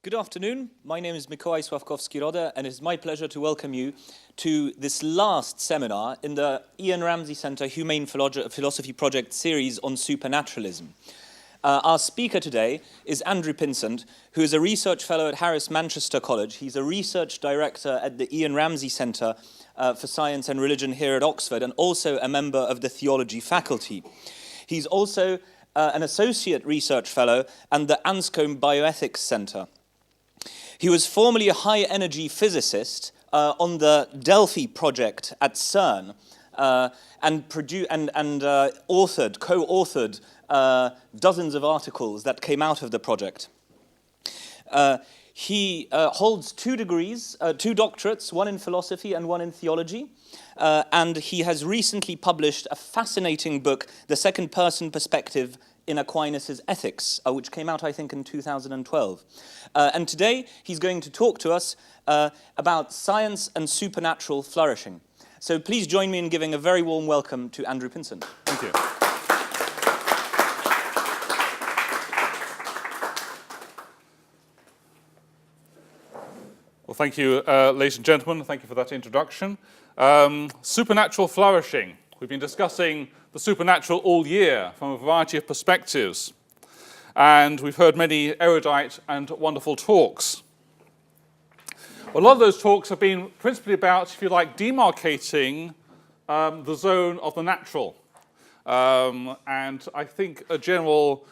Good afternoon. My name is Mikołaj Sławkowski-Rodę, and it is my pleasure to welcome you to this last seminar in the Ian Ramsey Center Humane Philosophy Project series on supernaturalism. Our speaker today is Andrew Pinsent, who is a research fellow at Harris Manchester College. He's a research director at the Ian Ramsey Center for Science and Religion here at Oxford, and also a member of the Theology faculty. He's also an associate research fellow at the Anscombe Bioethics Center. He was formerly a high-energy physicist on the Delphi project at CERN, and co-authored dozens of articles that came out of the project. He holds 2 degrees, 2 doctorates, one in philosophy and one in theology, and he has recently published a fascinating book, The Second-Person Perspective in Aquinas' Ethics, which came out, I think, in 2012. And today, he's going to talk to us about science and supernatural flourishing. So please join me in giving a very warm welcome to Andrew Pinsent. Thank you. Well, thank you, ladies and gentlemen. Thank you for that introduction. Supernatural flourishing. We've been discussing the supernatural all year from a variety of perspectives. And we've heard many erudite and wonderful talks. A lot of those talks have been principally about, if you like, demarcating the zone of the natural. And I think a general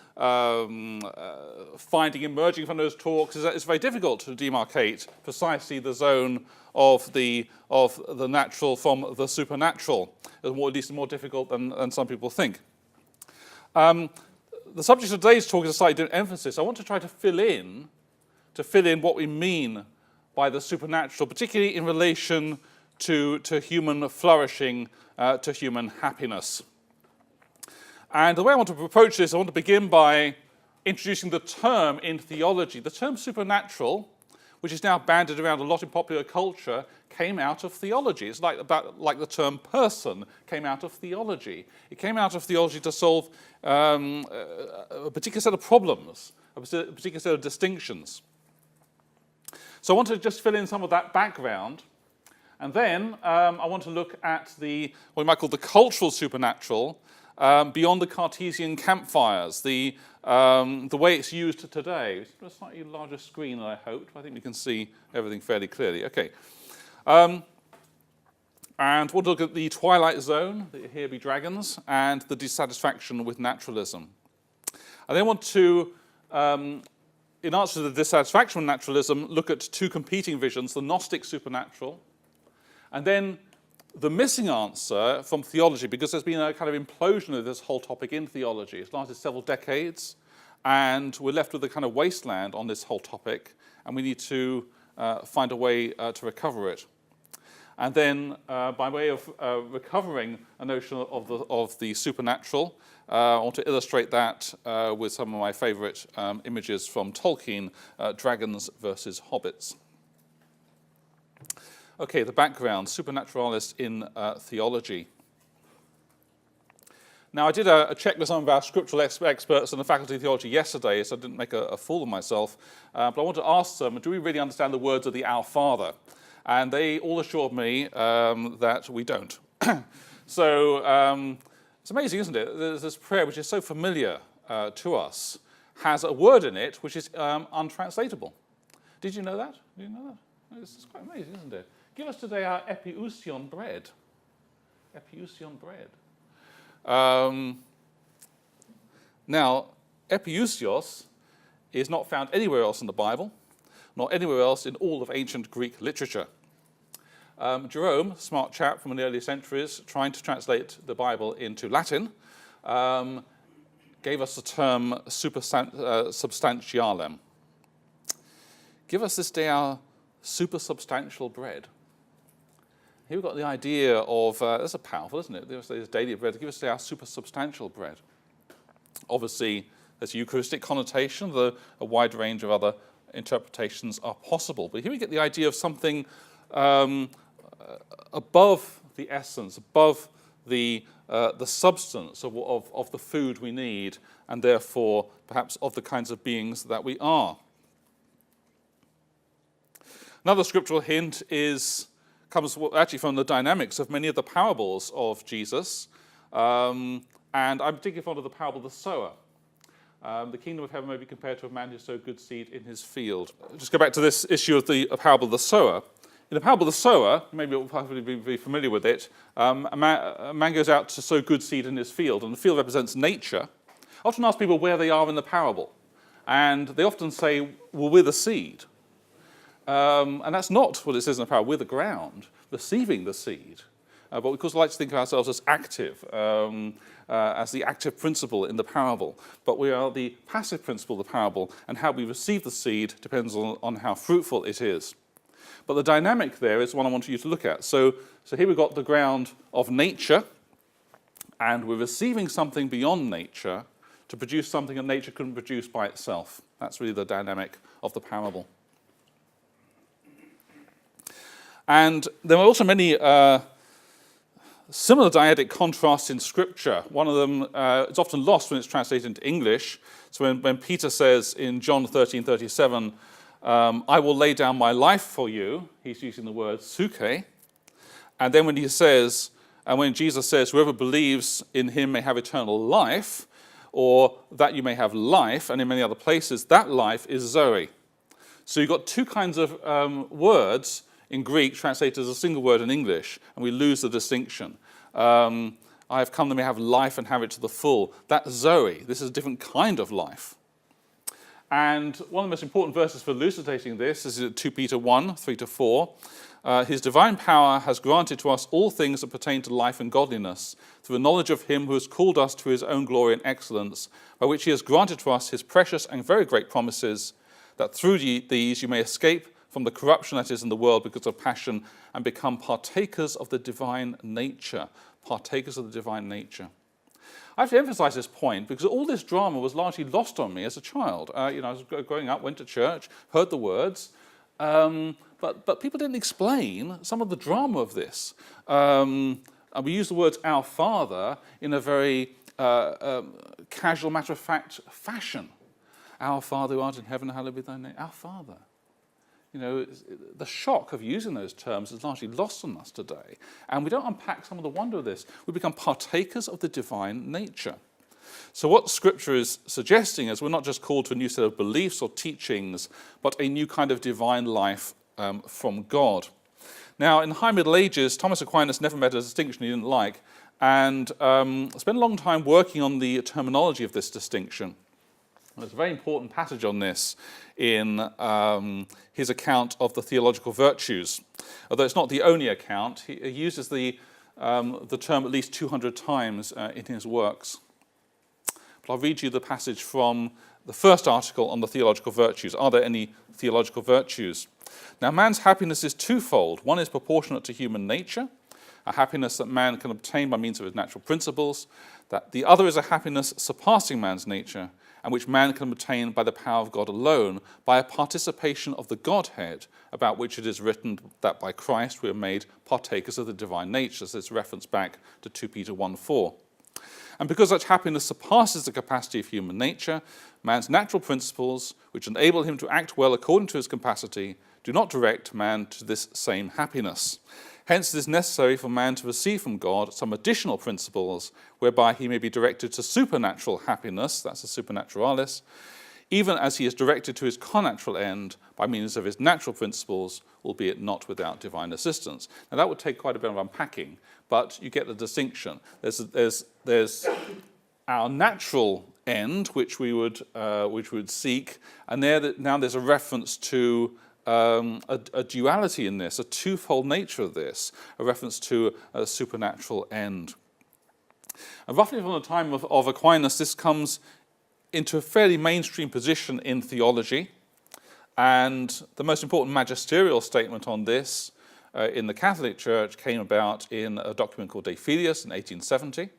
finding emerging from those talks is that it's very difficult to demarcate precisely the zone of the natural from the supernatural. At least more difficult than some people think. The subject of today's talk is a slightly different emphasis. I want to try to fill in what we mean by the supernatural, particularly in relation to human flourishing, to human happiness. And the way I want to approach this, I want to begin by introducing the term in theology. The term supernatural, which is now bandied around a lot in popular culture, came out of theology. It's like the term person came out of theology. It came out of theology to solve a particular set of problems, a particular set of distinctions. So I want to just fill in some of that background, and then I want to look at what we might call the cultural supernatural, beyond the Cartesian campfires, the way it's used today. It's a slightly larger screen than I hoped. I think we can see everything fairly clearly. Okay. And we'll look at the twilight zone, the here be dragons, and the dissatisfaction with naturalism. I then want to, in answer to the dissatisfaction with naturalism, look at 2 competing visions, the Gnostic supernatural, and then the missing answer from theology, because there's been a kind of implosion of this whole topic in theology. It's lasted several decades, and we're left with a kind of wasteland on this whole topic, and we need to find a way to recover it. And then, by way of recovering a notion of the supernatural, I want to illustrate that with some of my favorite images from Tolkien, dragons versus hobbits. Okay, the background, supernaturalist in theology. Now, I did a check with some of our scriptural experts in the Faculty of Theology yesterday, so I didn't make a fool of myself. But I want to ask them, do we really understand the words of the Our Father? And they all assured me that we don't. So it's amazing, isn't it? There's this prayer, which is so familiar to us, has a word in it which is untranslatable. Did you know that? Did you know that? This is quite amazing, isn't it? Give us today our epiousion bread. Epiousion bread. Now, epiousios is not found anywhere else in the Bible, nor anywhere else in all of ancient Greek literature. Jerome, smart chap from the early centuries, trying to translate the Bible into Latin, gave us the term supersubstantialem. Give us this day our supersubstantial bread. Here we've got the idea of, that's a powerful, isn't it? This daily bread. Give us our supersubstantial bread. Obviously, there's a Eucharistic connotation, though a wide range of other interpretations are possible. But here we get the idea of something, a above the essence, above the substance of the food we need, and therefore perhaps of the kinds of beings that we are. Another scriptural hint comes actually from the dynamics of many of the parables of Jesus, and I'm particularly fond of the parable of the sower. The kingdom of heaven may be compared to a man who sowed good seed in his field. Just go back to this issue of the parable of the sower. In the parable of the sower, maybe you'll probably be familiar with it, a man goes out to sow good seed in his field, and the field represents nature. I often ask people where they are in the parable, and they often say, well, we're the seed. And that's not what it says in the parable. We're the ground, receiving the seed. But we of course like to think of ourselves as active, as the active principle in the parable. But we are the passive principle of the parable, and how we receive the seed depends on how fruitful it is. But the dynamic there is one I want you to look at. So here we've got the ground of nature, and we're receiving something beyond nature to produce something that nature couldn't produce by itself. That's really the dynamic of the parable. And there are also many similar dyadic contrasts in Scripture. One of them is often lost when it's translated into English. So when Peter says in John 13:37, I will lay down my life for you, he's using the word suke. And then when Jesus says, whoever believes in him may have eternal life, or that you may have life, and in many other places, that life is Zoe. So you've got two kinds of words in Greek translated as a single word in English, and we lose the distinction. I have come that may have life and have it to the full. That's Zoe. This is a different kind of life. And one of the most important verses for elucidating this is 2 Peter 1, 3-4. His divine power has granted to us all things that pertain to life and godliness, through the knowledge of him who has called us to his own glory and excellence, by which he has granted to us his precious and very great promises, that through these you may escape from the corruption that is in the world because of passion, and become partakers of the divine nature. Partakers of the divine nature. I have to emphasize this point because all this drama was largely lost on me as a child. I was growing up, went to church, heard the words, but people didn't explain some of the drama of this. And we use the words "our Father" in a very casual, matter-of-fact fashion. Our Father who art in heaven, hallowed be thy name. Our Father. The shock of using those terms is largely lost on us today. And we don't unpack some of the wonder of this. We become partakers of the divine nature. So what Scripture is suggesting is we're not just called to a new set of beliefs or teachings, but a new kind of divine life from God. Now, in the High Middle Ages, Thomas Aquinas never made a distinction he didn't like, and spent a long time working on the terminology of this distinction. There's a very important passage on this in his account of the theological virtues. Although it's not the only account, he uses the term at least 200 times in his works. But I'll read you the passage from the first article on the theological virtues. Are there any theological virtues? Now, man's happiness is twofold. One is proportionate to human nature, a happiness that man can obtain by means of his natural principles. That the other is a happiness surpassing man's nature, and which man can obtain by the power of God alone, by a participation of the Godhead, about which it is written that by Christ we are made partakers of the divine nature. So it's reference back to 2 Peter 1:4. And because such happiness surpasses the capacity of human nature, man's natural principles, which enable him to act well according to his capacity, do not direct man to this same happiness. Hence, it is necessary for man to receive from God some additional principles whereby he may be directed to supernatural happiness, that's the supernaturalis, even as he is directed to his connatural end by means of his natural principles, albeit not without divine assistance. Now, that would take quite a bit of unpacking, but you get the distinction. There's our natural end, which we would seek, and now there's a reference to a duality in this, a twofold nature of this, a reference to a supernatural end. And roughly from the time of Aquinas, this comes into a fairly mainstream position in theology, and the most important magisterial statement on this in the Catholic Church came about in a document called De Filius in 1870.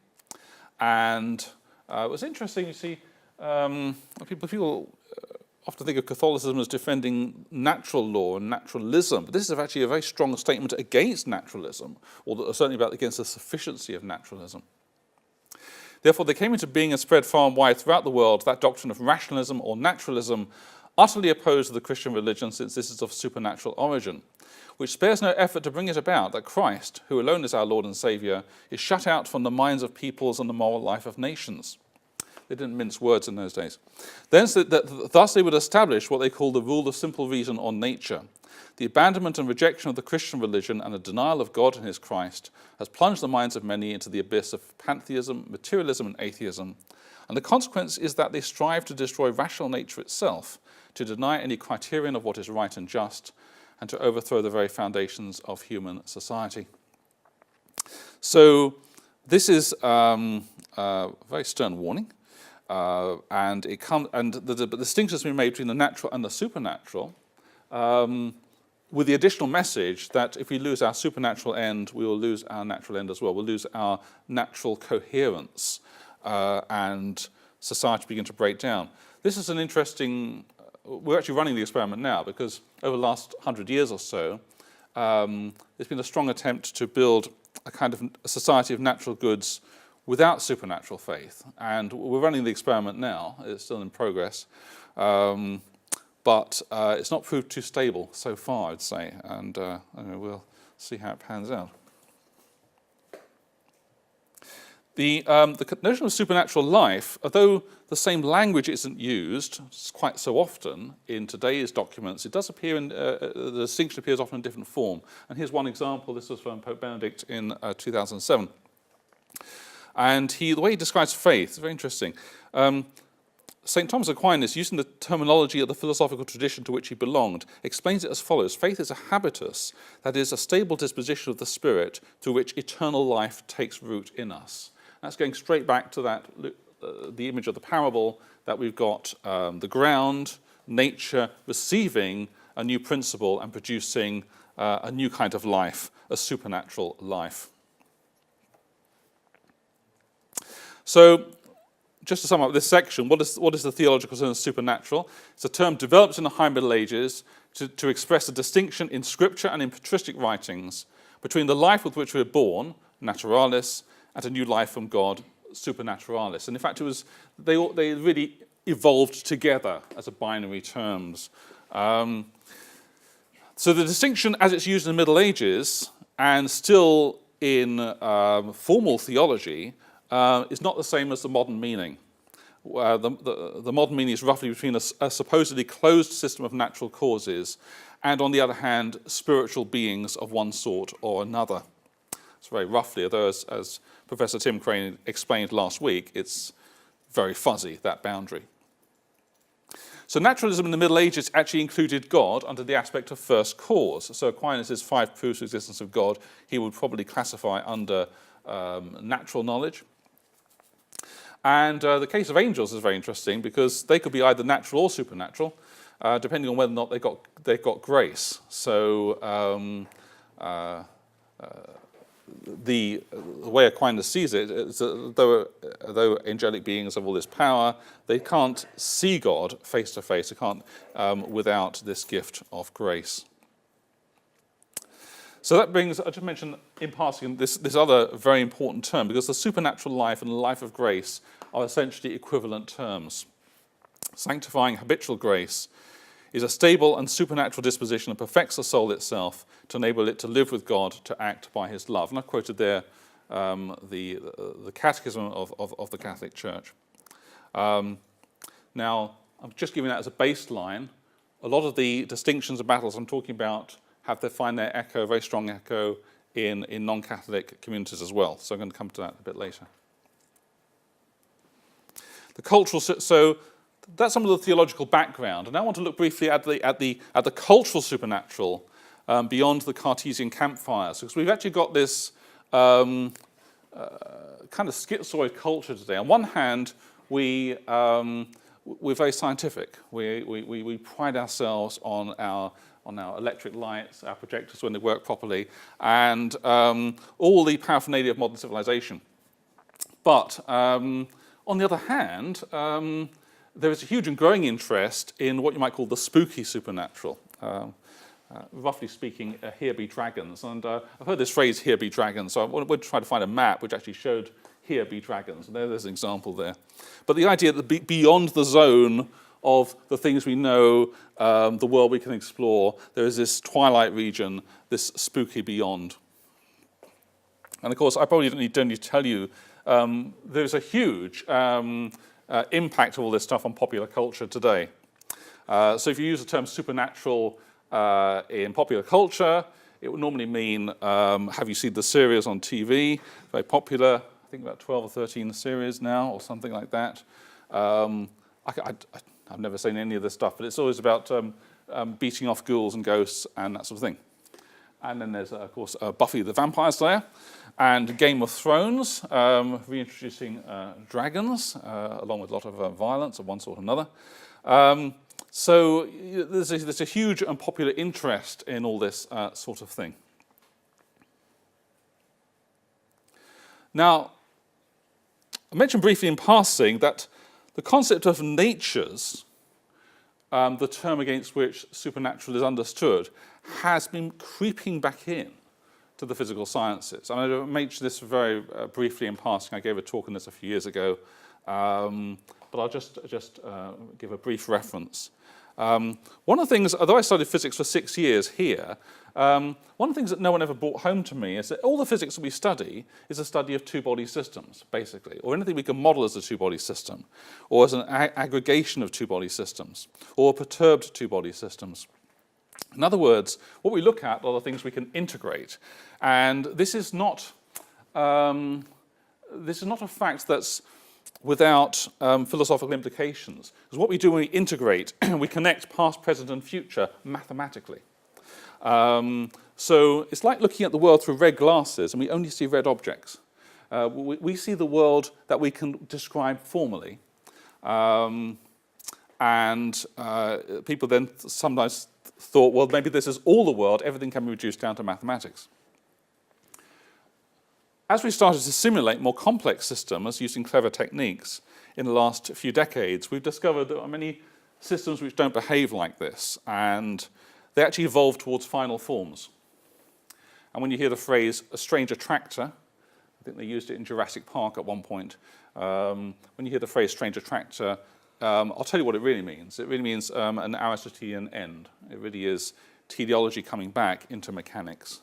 And it was interesting, you see, people often think of Catholicism as defending natural law and naturalism, but this is actually a very strong statement against naturalism, or certainly against the sufficiency of naturalism. Therefore, there came into being and spread far and wide throughout the world that doctrine of rationalism or naturalism, utterly opposed to the Christian religion, since this is of supernatural origin, which spares no effort to bring it about that Christ, who alone is our Lord and Saviour, is shut out from the minds of peoples and the moral life of nations. They didn't mince words in those days. Thus they would establish what they call the rule of simple reason on nature. The abandonment and rejection of the Christian religion and the denial of God and his Christ has plunged the minds of many into the abyss of pantheism, materialism, and atheism. And the consequence is that they strive to destroy rational nature itself, to deny any criterion of what is right and just, and to overthrow the very foundations of human society. So this is a very stern warning. And the distinction has been made between the natural and the supernatural, with the additional message that if we lose our supernatural end, we will lose our natural end as well. We'll lose our natural coherence, and society begin to break down. This is an interesting. We're actually running the experiment now because over the last 100 years or so, there's been a strong attempt to build a kind of a society of natural goods without supernatural faith. And we're running the experiment now. It's still in progress. But it's not proved too stable so far, I'd say. And we'll see how it pans out. The notion of supernatural life, although the same language isn't used quite so often in today's documents, it does appear the distinction appears often in different form. And here's one example. This was from Pope Benedict in 2007. And the way he describes faith is very interesting. St Thomas Aquinas, using the terminology of the philosophical tradition to which he belonged, explains it as follows. Faith is a habitus, that is, a stable disposition of the spirit through which eternal life takes root in us. That's going straight back to that, the image of the parable that we've got the ground, nature receiving a new principle and producing a new kind of life, a supernatural life. So, just to sum up this section, what is the theological term supernatural? It's a term developed in the High Middle Ages to express a distinction in scripture and in patristic writings between the life with which we're born, naturalis, and a new life from God, supernaturalis. And in fact, they really evolved together as a binary terms. So the distinction, as it's used in the Middle Ages and still in formal theology, is not the same as the modern meaning. The modern meaning is roughly between a supposedly closed system of natural causes and, on the other hand, spiritual beings of one sort or another. It's very roughly, although as Professor Tim Crane explained last week, it's very fuzzy, that boundary. So naturalism in the Middle Ages actually included God under the aspect of first cause. So Aquinas' 5 proofs of existence of God, he would probably classify under natural knowledge. And the case of angels is very interesting because they could be either natural or supernatural, depending on whether or not they got grace. So the way Aquinas sees it is that though angelic beings have all this power, they can't see God face to face. They can't without this gift of grace. So that brings, I just mentioned in passing this other very important term, because the supernatural life and the life of grace are essentially equivalent terms. Sanctifying habitual grace is a stable and supernatural disposition that perfects the soul itself to enable it to live with God, to act by his love. And I've quoted there the Catechism of the Catholic Church. Now, I'm just giving that as a baseline. A lot of the distinctions and battles I'm talking about find their echo, very strong echo, in non-Catholic communities as well. So I'm going to come to that a bit later. The cultural, so that's some of the theological background. And now I want to look briefly at the cultural supernatural beyond the Cartesian campfires, because we've actually got this kind of schizoid culture today. On one hand, we're very scientific. We pride ourselves on our electric lights, our projectors when they work properly, and all the paraphernalia of modern civilization. But on the other hand, there is a huge and growing interest in what you might call the spooky supernatural. Roughly speaking, here be dragons. And I've heard this phrase, here be dragons, so I would try to find a map which actually showed here be dragons. And there's an example there. But the idea that beyond the zone of the things we know, the world we can explore, there is this twilight region, this spooky beyond. And of course, I probably don't need to tell you, there's a huge impact of all this stuff on popular culture today. So if you use the term supernatural in popular culture, it would normally mean, have you seen the series on TV? Very popular, I think about 12 or 13 series now, or something like that. I've never seen any of this stuff, but it's always about beating off ghouls and ghosts and that sort of thing. And then there's, of course, Buffy the Vampire Slayer, and Game of Thrones, reintroducing dragons, along with a lot of violence of one sort or another. So there's a huge and popular interest in all this sort of thing. Now, I mentioned briefly in passing that the concept of natures, the term against which supernatural is understood, has been creeping back in to the physical sciences. And I mentioned this very briefly in passing. I gave a talk on this a few years ago, but I'll just give a brief reference. One of the things, although I studied physics for 6 years here, one of the things that no one ever brought home to me is that all the physics that we study is a study of two-body systems, basically, or anything we can model as a two-body system, or as an aggregation of two-body systems, or perturbed two-body systems. In other words, what we look at are the things we can integrate, and this is not a fact that's without philosophical implications. Because what we do when we integrate, we connect past, present, and future mathematically. So it's like looking at the world through red glasses, and we only see red objects. We see the world that we can describe formally. And people then sometimes thought, well, maybe this is all the world, everything can be reduced down to mathematics. As we started to simulate more complex systems using clever techniques in the last few decades, we've discovered there are many systems which don't behave like this, and they actually evolve towards final forms. And when you hear the phrase, a strange attractor, I think they used it in Jurassic Park at one point, when you hear the phrase strange attractor, I'll tell you what it really means. It really means an Aristotelian end. It really is teleology coming back into mechanics.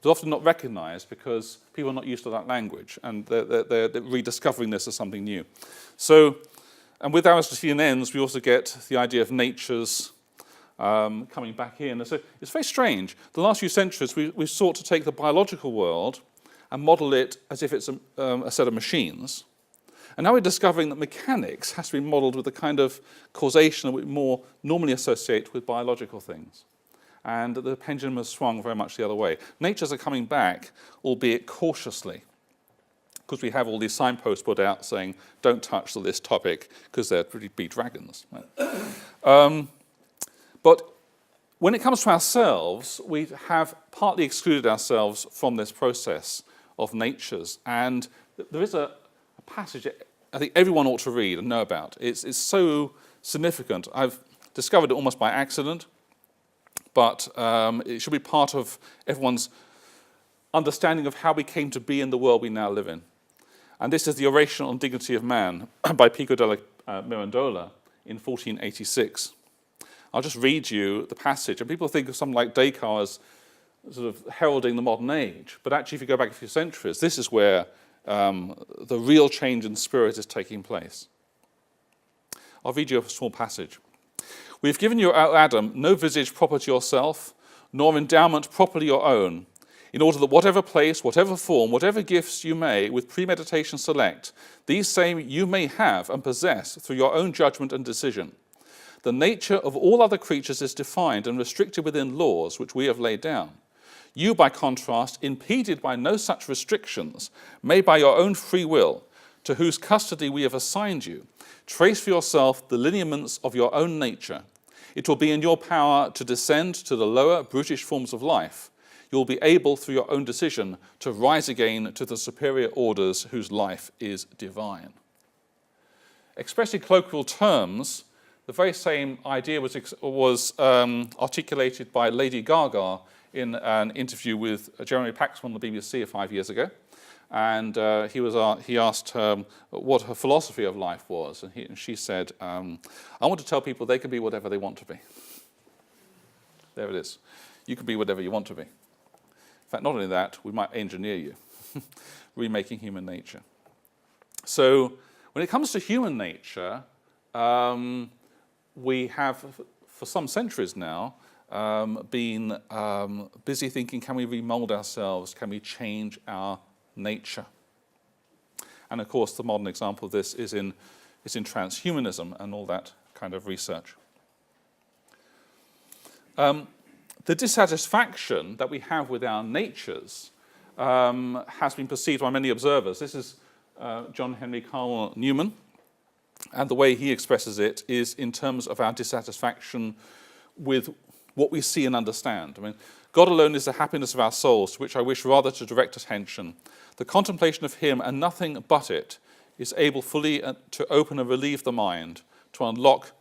But often not recognized because people are not used to that language, and they're rediscovering this as something new. So, and with Aristotelian ends, we also get the idea of natures coming back in. So it's very strange. The last few centuries, we've sought to take the biological world and model it as if it's a set of machines. And now we're discovering that mechanics has to be modeled with the kind of causation that we more normally associate with biological things. And the pendulum has swung very much the other way. Natures are coming back, albeit cautiously, because we have all these signposts put out saying, don't touch this topic, because there would be dragons. Right? But when it comes to ourselves, we have partly excluded ourselves from this process of natures. And there is a passage I think everyone ought to read and know about. It's so significant. I've discovered it almost by accident, but it should be part of everyone's understanding of how we came to be in the world we now live in. And this is The Oration on Dignity of Man by Pico della Mirandola in 1486. I'll just read you the passage, and people think of something like Descartes as sort of heralding the modern age, but actually if you go back a few centuries, this is where the real change in spirit is taking place. I'll read you a small passage. We have given you, O Adam, no visage proper to yourself, nor endowment properly your own, in order that whatever place, whatever form, whatever gifts you may, with premeditation select, these same you may have and possess through your own judgment and decision. The nature of all other creatures is defined and restricted within laws which we have laid down. You, by contrast, impeded by no such restrictions, may by your own free will, to whose custody we have assigned you, trace for yourself the lineaments of your own nature. It will be in your power to descend to the lower brutish forms of life. You will be able, through your own decision, to rise again to the superior orders whose life is divine. expressed in colloquial terms, the very same idea was articulated by Lady Gaga in an interview with Jeremy Paxman on the BBC 5 years ago. And he asked her what her philosophy of life was. And she said, I want to tell people they can be whatever they want to be. There it is. You can be whatever you want to be. In fact, not only that, we might engineer you, remaking human nature. So when it comes to human nature, we have, for some centuries now, been busy thinking, can we remold ourselves? Can we change our nature? And of course, the modern example of this is in transhumanism and all that kind of research. The dissatisfaction that we have with our natures has been perceived by many observers. This is John Henry Carl Newman, and the way he expresses it is in terms of our dissatisfaction with what we see and understand. I mean, God alone is the happiness of our souls, to which I wish rather to direct attention. The contemplation of him and nothing but it is able fully to open and relieve the mind, to unlock,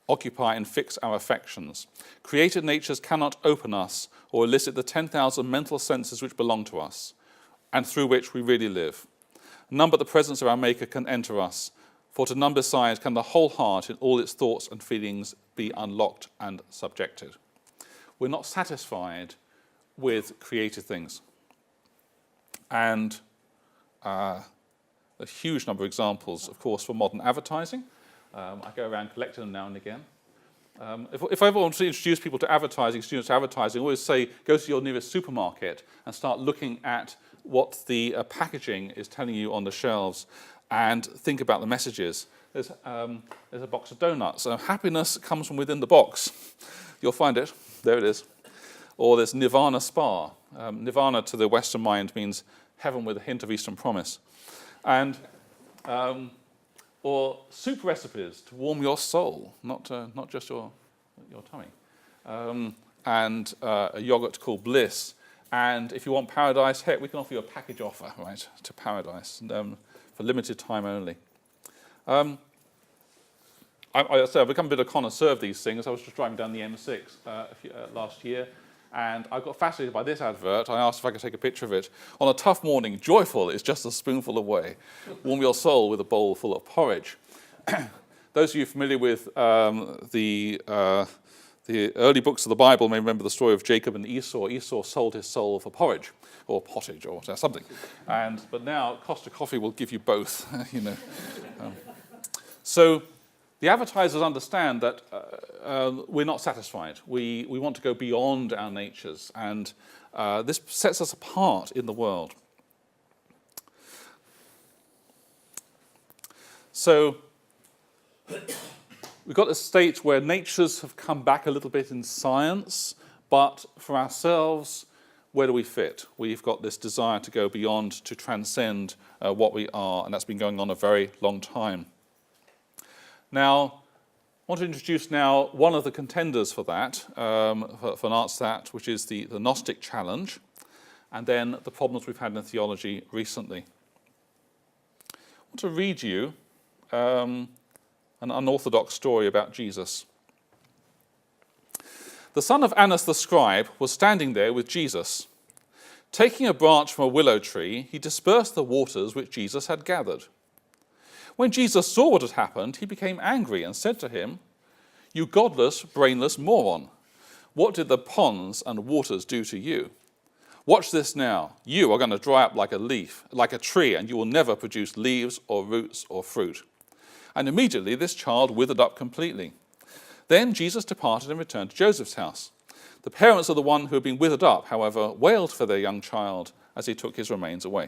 occupy and fix our affections. Created natures cannot open us or elicit the 10,000 mental senses which belong to us and through which we really live. None but the presence of our Maker can enter us, for to none beside can the whole heart in all its thoughts and feelings be unlocked and subjected. We're not satisfied with created things. And a huge number of examples, of course, for modern advertising. I go around collecting them now and again. If I ever want to introduce people to advertising, students to advertising, I always say, go to your nearest supermarket and start looking at what the packaging is telling you on the shelves and think about the messages. There's a box of donuts. Happiness comes from within the box. You'll find it. There it is. Or there's Nirvana Spa. Nirvana to the Western mind means heaven with a hint of Eastern promise. And or soup recipes to warm your soul, not just your tummy. And a yogurt called Bliss. And if you want paradise, heck, we can offer you a package offer, right, to paradise, for limited time only. I've become a bit of a connoisseur of these things. I was just driving down the M6 last year, and I got fascinated by this advert. I asked if I could take a picture of it. On a tough morning, joyful is just a spoonful away. Warm your soul with a bowl full of porridge. Those of you familiar with the early books of the Bible may remember the story of Jacob and Esau. Esau sold his soul for porridge, or pottage, or something. But now Costa Coffee will give you both, you know. So the advertisers understand that we're not satisfied. We want to go beyond our natures, and this sets us apart in the world. So we've got this state where natures have come back a little bit in science, but for ourselves, where do we fit? We've got this desire to go beyond, to transcend what we are, and that's been going on a very long time. Now, I want to introduce now one of the contenders for that, for an answer to that, which is the Gnostic challenge, and then the problems we've had in theology recently. I want to read you an unorthodox story about Jesus. The son of Annas the scribe was standing there with Jesus. Taking a branch from a willow tree, he dispersed the waters which Jesus had gathered. When Jesus saw what had happened, he became angry and said to him, "You godless, brainless moron, what did the ponds and waters do to you? Watch this now. You are going to dry up like a leaf, like a tree, and you will never produce leaves or roots or fruit." And immediately this child withered up completely. Then Jesus departed and returned to Joseph's house. The parents of the one who had been withered up, however, wailed for their young child as he took his remains away.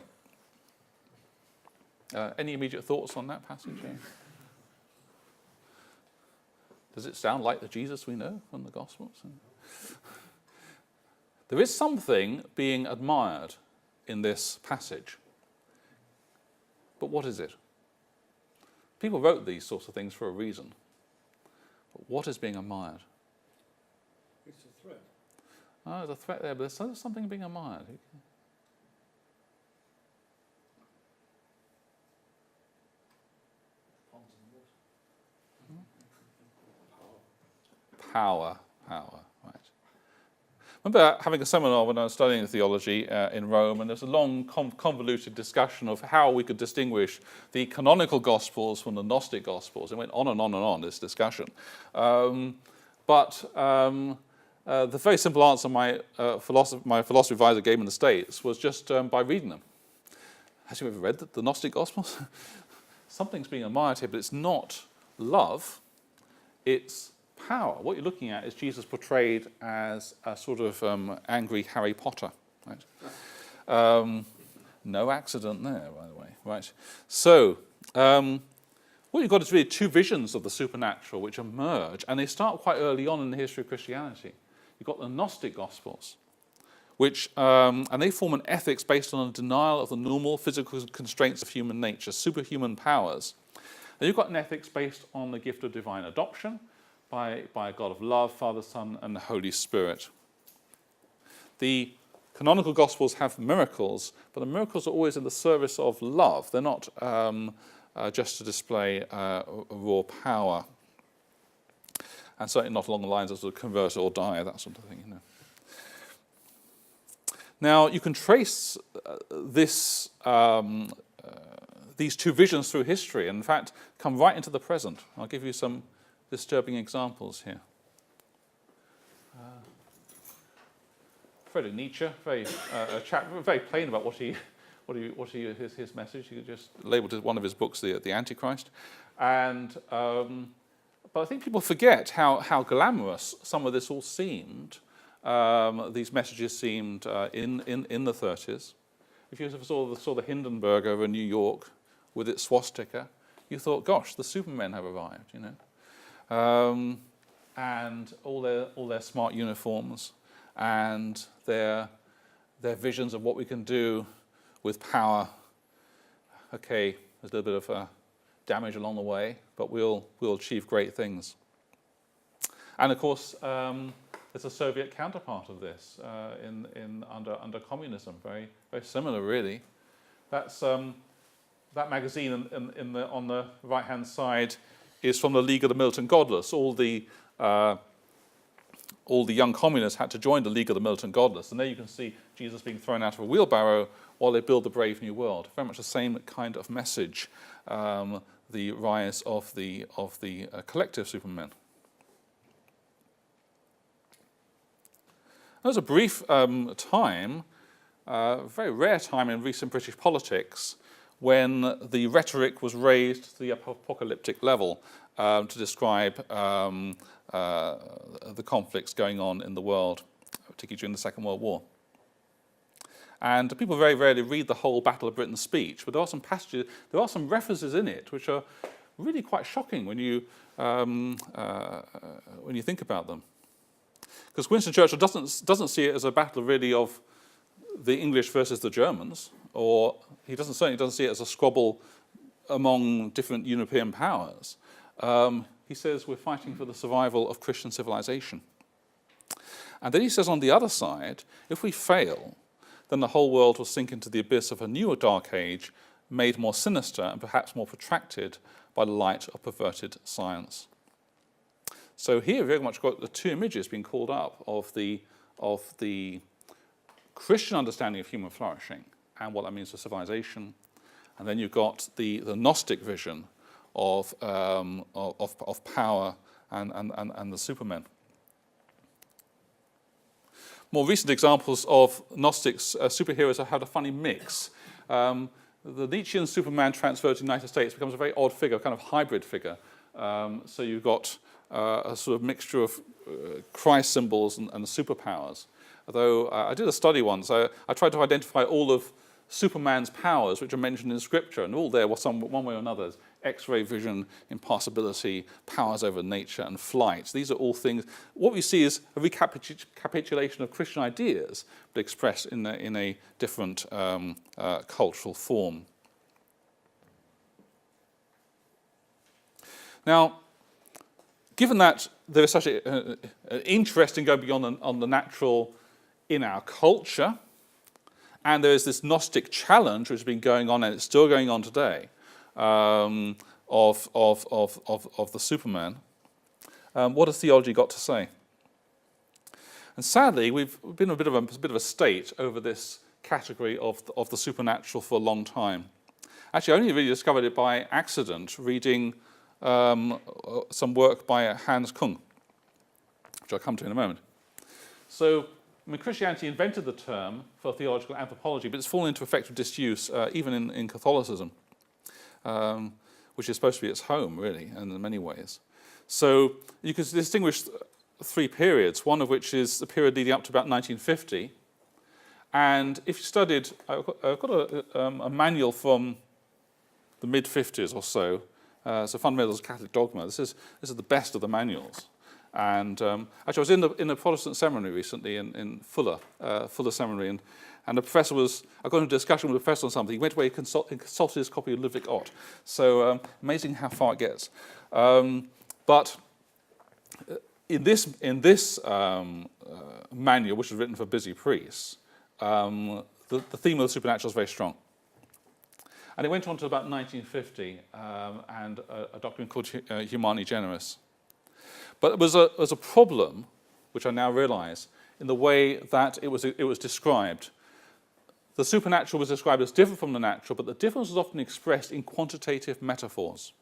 Any immediate thoughts on that passage? Does it sound like the Jesus we know from the Gospels? There is something being admired in this passage. But what is it? People wrote these sorts of things for a reason. But what is being admired? It's a threat. There's a threat there, but there's something being admired. power, right? Remember having a seminar when I was studying theology in Rome, and there's a long convoluted discussion of how we could distinguish the canonical Gospels from the Gnostic Gospels. It went on and on and on, this discussion. But the very simple answer my philosophy advisor gave me in the States was just by reading them. Have you ever read the Gnostic Gospels? Something's being admired here, but it's not love, it's power. What you're looking at is Jesus portrayed as a sort of angry Harry Potter. Right? No accident there, by the way. Right. So, what you've got is really two visions of the supernatural which emerge, and they start quite early on in the history of Christianity. You've got the Gnostic Gospels, which and they form an ethics based on a denial of the normal physical constraints of human nature, superhuman powers. And you've got an ethics based on the gift of divine adoption by a God of love, Father, Son, and the Holy Spirit. The canonical Gospels have miracles, but the miracles are always in the service of love. They're not just to display raw power. And certainly not along the lines of sort of convert or die, that sort of thing, you know. Now, you can trace these two visions through history, and in fact, come right into the present. I'll give you some disturbing examples here. Friedrich Nietzsche, very plain about his message. He just labelled one of his books the Antichrist, and but I think people forget how glamorous some of this all seemed. These messages seemed in the 30s. If you saw the Hindenburg over in New York with its swastika, you thought, gosh, the Supermen have arrived, you know. And all their smart uniforms and their visions of what we can do with power. Okay, there's a little bit of damage along the way, but we'll achieve great things. And of course, there's a Soviet counterpart of this under communism, very very similar, really. That's that magazine on the right hand side is from the League of the Militant Godless. All the young communists had to join the League of the Militant Godless, and there you can see Jesus being thrown out of a wheelbarrow while they build the brave new world. Very much the same kind of message. The rise of the collective supermen. There was a brief time, a very rare time in recent British politics, when the rhetoric was raised to the apocalyptic level to describe the conflicts going on in the world, particularly during the Second World War. And people very rarely read the whole Battle of Britain speech, but there are some passages, there are some references in it which are really quite shocking when you think about them. Because Winston Churchill doesn't see it as a battle really of the English versus the Germans, or he certainly doesn't see it as a squabble among different European powers. He says we're fighting for the survival of Christian civilization. And then he says on the other side, if we fail, then the whole world will sink into the abyss of a newer dark age, made more sinister and perhaps more protracted by the light of perverted science. So here we've very much got the two images being called up of the Christian understanding of human flourishing and what that means for civilization, and then you've got the Gnostic vision of power and the supermen. More recent examples of Gnostic superheroes have had a funny mix. The Nietzschean Superman transferred to the United States becomes a very odd figure, a kind of hybrid figure. So you've got a sort of mixture of Christ symbols and superpowers. Although I did a study once, I tried to identify all of Superman's powers which are mentioned in Scripture, and all there were one way or another. X-ray vision, impassibility, powers over nature, and flight. These are all things. What we see is a recapitulation of Christian ideas, but expressed in a different cultural form. Now, given that there is such an interest in going beyond on the natural in our culture, and there is this Gnostic challenge which has been going on, and it's still going on today, of the Superman, What has theology got to say? And sadly, we've been in a bit of a state over this category of the supernatural for a long time. Actually, I only really discovered it by accident reading some work by Hans Kung, which I'll come to in a moment. So, Christianity invented the term for theological anthropology, but it's fallen into effective disuse even in Catholicism, which is supposed to be its home, really, in many ways. So you can distinguish three periods, one of which is the period leading up to about 1950. And if you studied, I've got a manual from the mid-50s or so, so Fundamentals of Catholic Dogma. This is the best of the manuals. And actually, I was in a Protestant seminary recently in Fuller Seminary, and the professor I got into a discussion with the professor on something. He went away and consulted his copy of Ludwig Ott. So amazing how far it gets. But in this manual, which was written for busy priests, the theme of the supernatural is very strong. And it went on to about 1950, and a document called Humani Generis. But there was a problem, which I now realise, in the way that it was described. The supernatural was described as different from the natural, but the difference was often expressed in quantitative metaphors.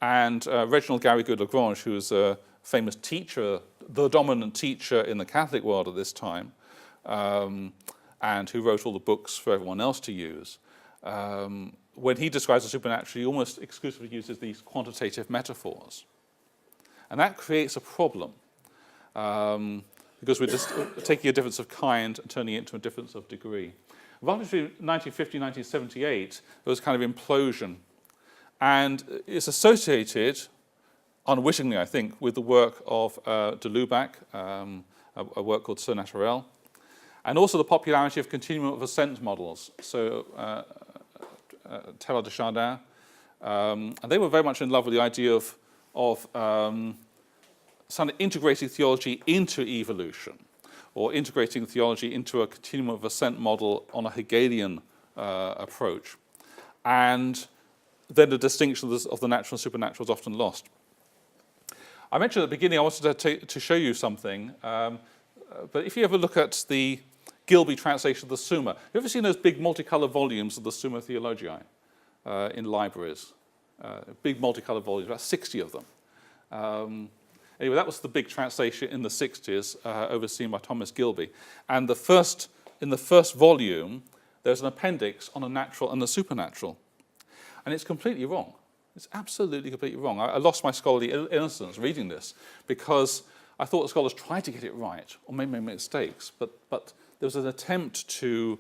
And Reginald Garrigou-Lagrange, who was a famous teacher, the dominant teacher in the Catholic world at this time, and who wrote all the books for everyone else to use, when he describes the supernatural, he almost exclusively uses these quantitative metaphors. And that creates a problem, because we're just taking a difference of kind and turning it into a difference of degree. Roughly between 1950 and 1978, there was a kind of implosion. And it's associated, unwittingly, I think, with the work of de Lubac, a work called Surnaturel, and also the popularity of continuum of ascent models. So Teilhard de Chardin, and they were very much in love with the idea of sort of integrating theology into evolution, or integrating theology into a continuum of ascent model on a Hegelian approach. And then the distinction of the natural and supernatural is often lost. I mentioned at the beginning I wanted to show you something, but if you ever look at the Gilby translation of the Summa, have you ever seen those big multicolored volumes of the Summa Theologiae in libraries? Big multicolored volumes, about 60 of them. Anyway, that was the big translation in the 60s, overseen by Thomas Gilby. And in the first volume, there's an appendix on the natural and the supernatural. And it's completely wrong. It's absolutely completely wrong. I lost my scholarly innocence reading this, because I thought the scholars tried to get it right, or maybe made mistakes, but there was an attempt to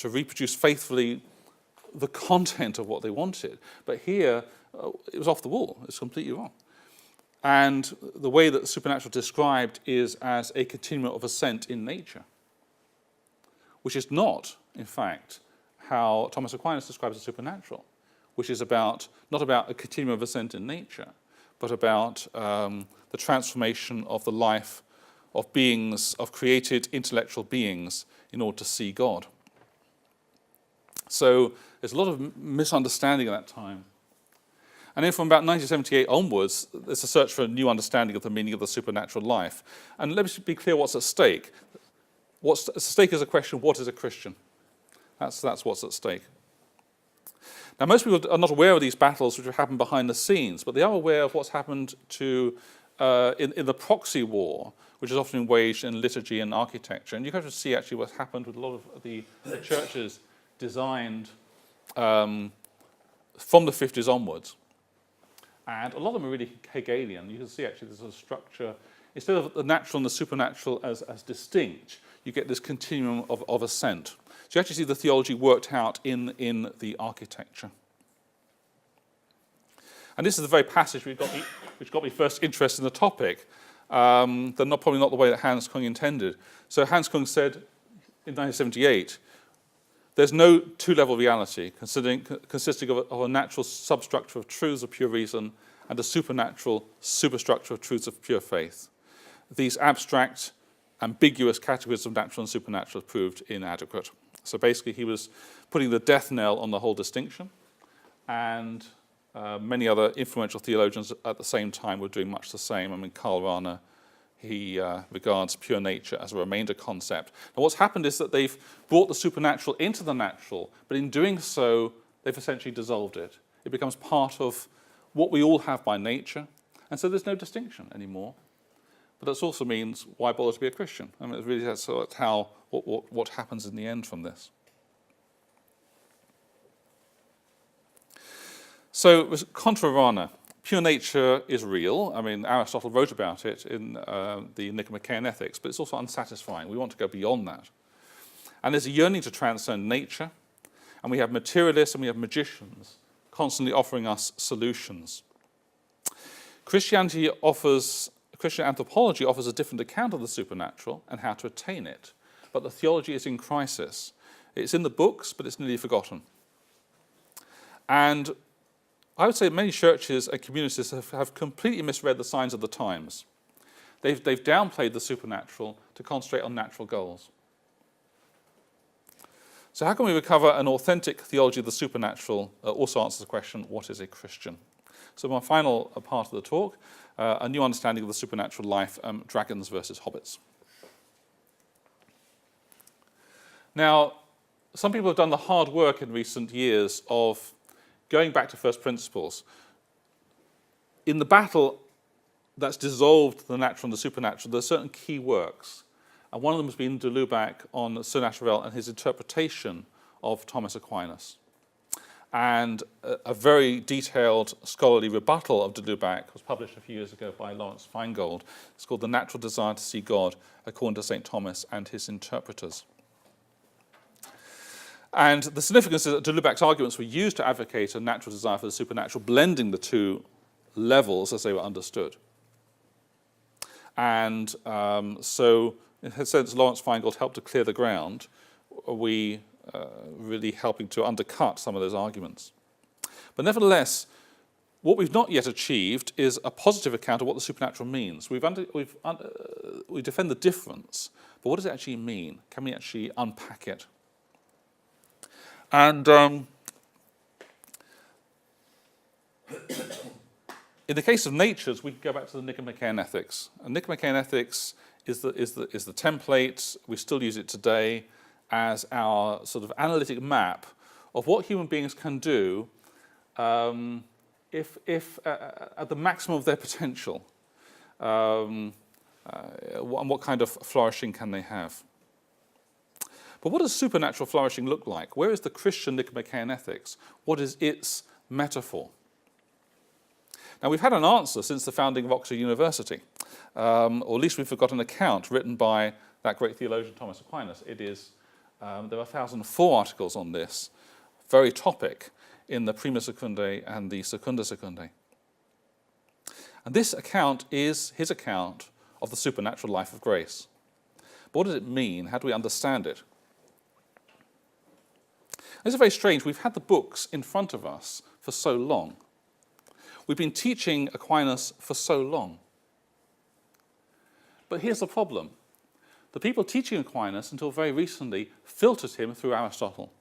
reproduce faithfully the content of what they wanted. But here, it was off the wall. It's completely wrong. And the way that the supernatural described is as a continuum of ascent in nature, which is not, in fact, how Thomas Aquinas describes the supernatural, which is not about a continuum of ascent in nature, but about the transformation of the life of beings, of created intellectual beings, in order to see God. So there's a lot of misunderstanding at that time. And then from about 1978 onwards, there's a search for a new understanding of the meaning of the supernatural life. And let me be clear what's at stake. What's at stake is a question, what is a Christian? That's what's at stake. Now, most people are not aware of these battles which have happened behind the scenes, but they are aware of what's happened in the proxy war, which is often waged in liturgy and architecture. And you have to see actually what's happened with a lot of the churches designed from the 50s onwards. And a lot of them are really Hegelian. You can see actually there's a structure. Instead of the natural and the supernatural as distinct, you get this continuum of ascent. So you actually see the theology worked out in the architecture. And this is the very passage which got me first interested in the topic, probably not the way that Hans Kung intended. So Hans Kung said in 1978, there's no two-level reality consisting of a natural substructure of truths of pure reason and a supernatural superstructure of truths of pure faith. These abstract, ambiguous categories of natural and supernatural proved inadequate. So basically he was putting the death knell on the whole distinction, and Many other influential theologians at the same time were doing much the same. I mean, Karl Rahner, he regards pure nature as a remainder concept. Now, what's happened is that they've brought the supernatural into the natural, but in doing so, they've essentially dissolved it. It becomes part of what we all have by nature, and so there's no distinction anymore. But that also means, why bother to be a Christian? I mean, it's really that's how what happens in the end from this. So, contra Rahner, pure nature is real. I mean, Aristotle wrote about it in the Nicomachean Ethics, but it's also unsatisfying. We want to go beyond that. And there's a yearning to transcend nature, and we have materialists and we have magicians constantly offering us solutions. Christian anthropology offers a different account of the supernatural and how to attain it, but the theology is in crisis. It's in the books, but it's nearly forgotten. And I would say many churches and communities have completely misread the signs of the times. They've downplayed the supernatural to concentrate on natural goals. So how can we recover an authentic theology of the supernatural? Also answers the question, what is a Christian? So my final part of the talk, a new understanding of the supernatural life, dragons versus hobbits. Now, some people have done the hard work in recent years of going back to first principles. In the battle that's dissolved the natural and the supernatural, there are certain key works. And one of them has been de Lubac on Surnaturel and his interpretation of Thomas Aquinas. And a very detailed scholarly rebuttal of de Lubac was published a few years ago by Lawrence Feingold. It's called The Natural Desire to See God, according to St Thomas and his interpreters. And the significance is that de Lubac's arguments were used to advocate a natural desire for the supernatural, blending the two levels as they were understood. And so, in a sense, Lawrence Feingold helped to clear the ground. We really helping to undercut some of those arguments. But nevertheless, what we've not yet achieved is a positive account of what the supernatural means. We defend the difference, but what does it actually mean? Can we actually unpack it? And in the case of natures, we can go back to the Nicomachean Ethics. And Nicomachean Ethics is the template. We still use it today as our sort of analytic map of what human beings can do if at the maximum of their potential, and what kind of flourishing can they have. But what does supernatural flourishing look like? Where is the Christian Nicomachean Ethics? What is its metaphor? Now, we've had an answer since the founding of Oxford University, or at least we've got an account written by that great theologian Thomas Aquinas. It is, there are 1,004 articles on this very topic in the Prima Secundae and the Secunda Secundae. And this account is his account of the supernatural life of grace. But what does it mean? How do we understand it? It's very strange. We've had the books in front of us for so long. We've been teaching Aquinas for so long. But here's the problem. The people teaching Aquinas until very recently filtered him through Aristotle.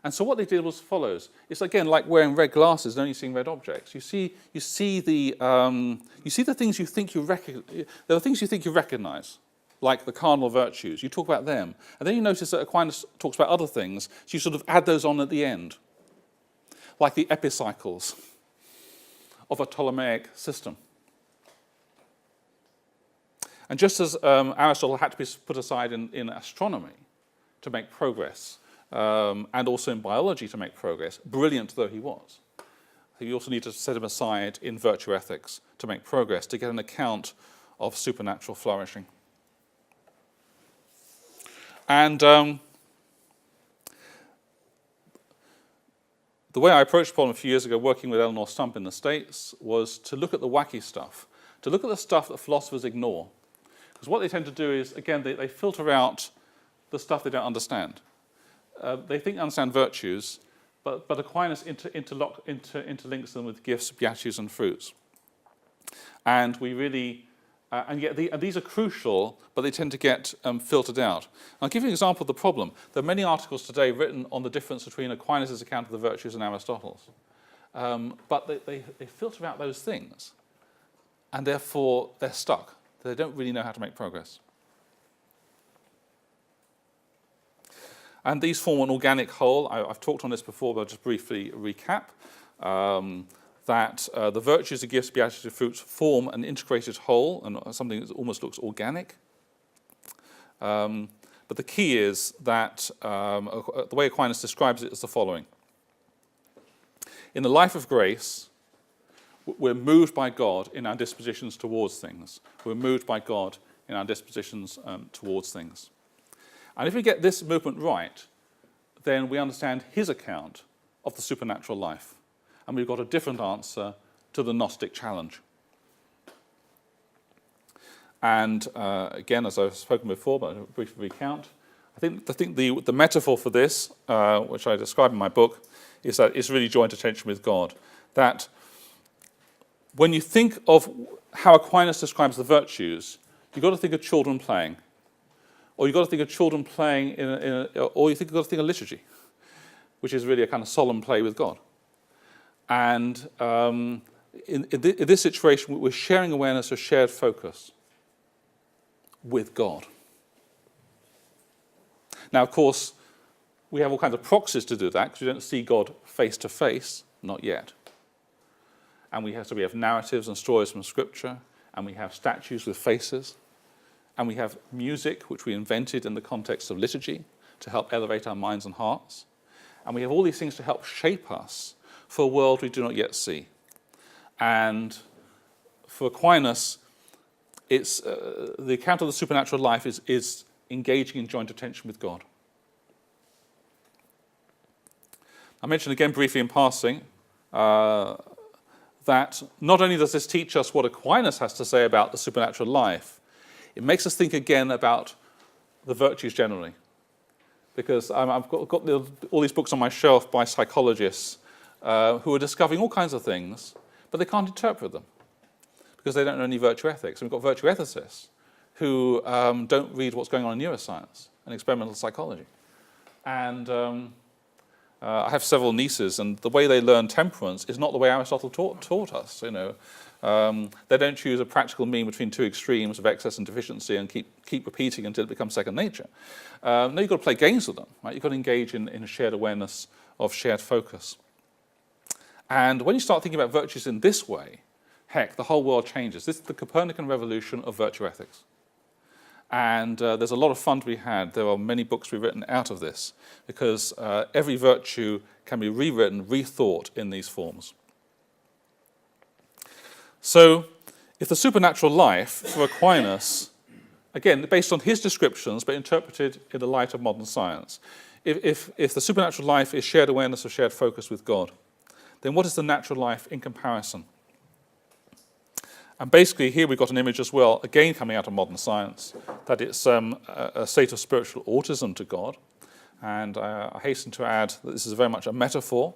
And so what they did was as follows. It's again like wearing red glasses and only seeing red objects. You see the things you think you recognize. There are things you think you recognize, like the cardinal virtues. You talk about them. And then you notice that Aquinas talks about other things, so you sort of add those on at the end, like the epicycles of a Ptolemaic system. And just as Aristotle had to be put aside in astronomy to make progress, and also in biology to make progress, brilliant though he was, you also need to set him aside in virtue ethics to make progress, to get an account of supernatural flourishing. And the way I approached the problem a few years ago, working with Eleanor Stump in the States, was to look at the wacky stuff, to look at the stuff that philosophers ignore. Because what they tend to do is, again, they filter out the stuff they don't understand. They think they understand virtues, but Aquinas interlinks them with gifts, beatitudes, and fruits. And we really, and yet these are crucial, but they tend to get filtered out. I'll give you an example of the problem. There are many articles today written on the difference between Aquinas' account of the virtues and Aristotle's. but they filter out those things, and therefore they're stuck. They don't really know how to make progress. And these form an organic whole. I've talked on this before, but I'll just briefly recap. That the virtues, the gifts, beatitude, fruits form an integrated whole and something that almost looks organic. But the key is that the way Aquinas describes it is the following. In the life of grace, we're moved by God in our dispositions towards things. We're moved by God in our dispositions towards things. And if we get this movement right, then we understand his account of the supernatural life. And we've got a different answer to the Gnostic challenge. And again, as I've spoken before, but I'll briefly recount, I think the metaphor for this, which I describe in my book, is that it's really joint attention with God. That when you think of how Aquinas describes the virtues, you've got to think of children playing. Or you've got to think of children playing or you've got to think of liturgy, which is really a kind of solemn play with God. And in this situation, we're sharing awareness of shared focus with God. Now, of course, we have all kinds of proxies to do that because we don't see God face to face, not yet. And we have narratives and stories from Scripture, and we have statues with faces. And we have music, which we invented in the context of liturgy to help elevate our minds and hearts. And we have all these things to help shape us for a world we do not yet see. And for Aquinas, it's the account of the supernatural life is engaging in joint attention with God. I mentioned again briefly in passing that not only does this teach us what Aquinas has to say about the supernatural life, it makes us think again about the virtues generally. Because I've got all these books on my shelf by psychologists who are discovering all kinds of things, but they can't interpret them because they don't know any virtue ethics. And we've got virtue ethicists who don't read what's going on in neuroscience and experimental psychology. And I have several nieces, and the way they learn temperance is not the way Aristotle taught us. They don't choose a practical mean between two extremes of excess and deficiency and keep repeating until it becomes second nature. No, you've got to play games with them. Right? You've got to engage in a shared awareness of shared focus. And when you start thinking about virtues in this way, heck, the whole world changes. This is the Copernican revolution of virtue ethics. And there's a lot of fun to be had. There are many books to be written out of this because every virtue can be rewritten, rethought in these forms. So, if the supernatural life for Aquinas, again, based on his descriptions, but interpreted in the light of modern science, if the supernatural life is shared awareness of shared focus with God, then what is the natural life in comparison? And basically, here we've got an image as well, again coming out of modern science, that it's a state of spiritual autism to God. And I hasten to add that this is very much a metaphor,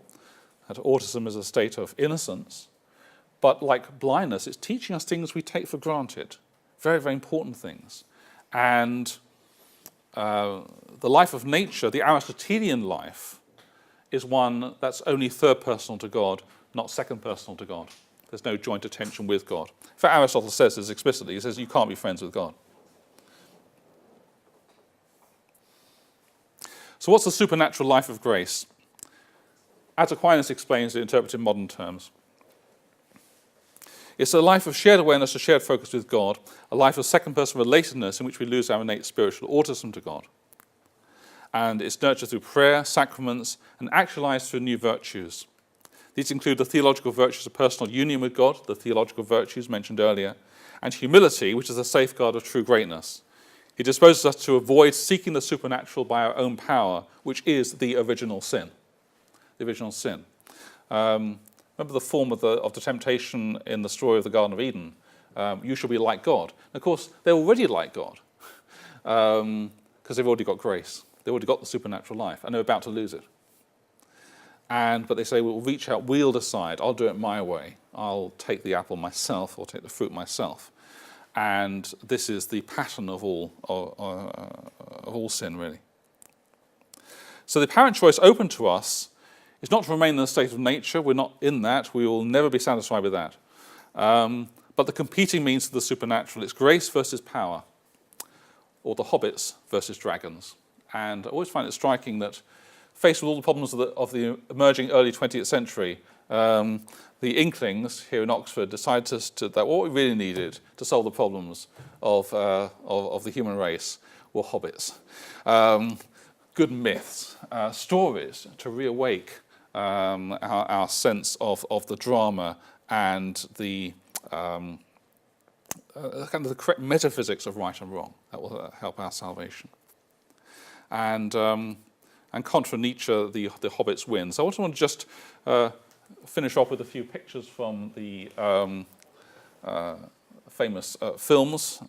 that autism is a state of innocence. But like blindness, it's teaching us things we take for granted, very, very important things. And the life of nature, the Aristotelian life, is one that's only third personal to God, not second personal to God. There's no joint attention with God. In fact, Aristotle says this explicitly. He says you can't be friends with God. So what's the supernatural life of grace? As Aquinas explains it, interpreted in modern terms. It's a life of shared awareness, a shared focus with God, a life of second-person relatedness in which we lose our innate spiritual autism to God. And it's nurtured through prayer, sacraments, and actualized through new virtues. These include the theological virtues of personal union with God, the theological virtues mentioned earlier, and humility, which is a safeguard of true greatness. It disposes us to avoid seeking the supernatural by our own power, which is the original sin. The original sin. Remember the form of the temptation in the story of the Garden of Eden? You shall be like God. And of course, they're already like God because they've already got grace. They've already got the supernatural life, and they're about to lose it. But they say, we'll reach out, wield aside. I'll do it my way. I'll take the apple myself, or take the fruit myself. And this is the pattern of all sin, really. So the apparent choice open to us It's not to remain in the state of nature. We're not in that. We will never be satisfied with that. But the competing means of the supernatural, it's grace versus power, or the hobbits versus dragons. And I always find it striking that, faced with all the problems of the emerging early 20th century, the Inklings here in Oxford decided that what we really needed to solve the problems of the human race were hobbits. Good myths, stories to reawake our sense of the drama and the kind of the correct metaphysics of right and wrong. That will help our salvation. And contra Nietzsche, the hobbits win. So I also want to just finish off with a few pictures from the famous films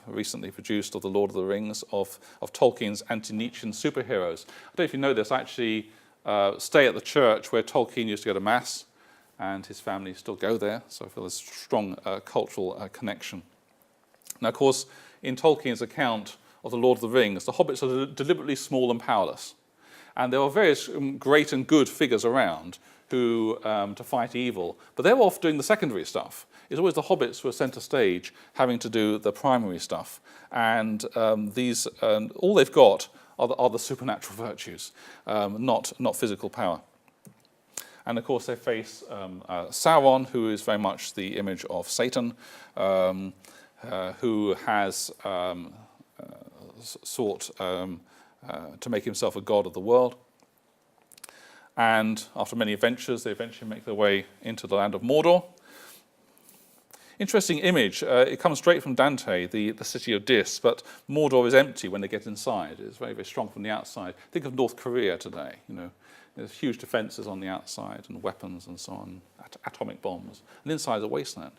recently produced of The Lord of the Rings, of Tolkien's anti-Nietzschean superheroes. I don't know if you know this, I actually stay at the church where Tolkien used to go to Mass, and his family still go there, so I feel there's a strong cultural connection. Now, of course, in Tolkien's account of The Lord of the Rings, the hobbits are deliberately small and powerless. And there are various great and good figures around who to fight evil, but they're off doing the secondary stuff. It's always the hobbits who are centre stage having to do the primary stuff. And all they've got are the supernatural virtues, not physical power. And of course they face Sauron, who is very much the image of Satan, who has sought to make himself a god of the world. And after many adventures, they eventually make their way into the land of Mordor. Interesting image. It comes straight from Dante, the city of Dis, but Mordor is empty when they get inside. It's very, very strong from the outside. Think of North Korea today. There's huge defences on the outside and weapons and so on, atomic bombs. And inside is a wasteland.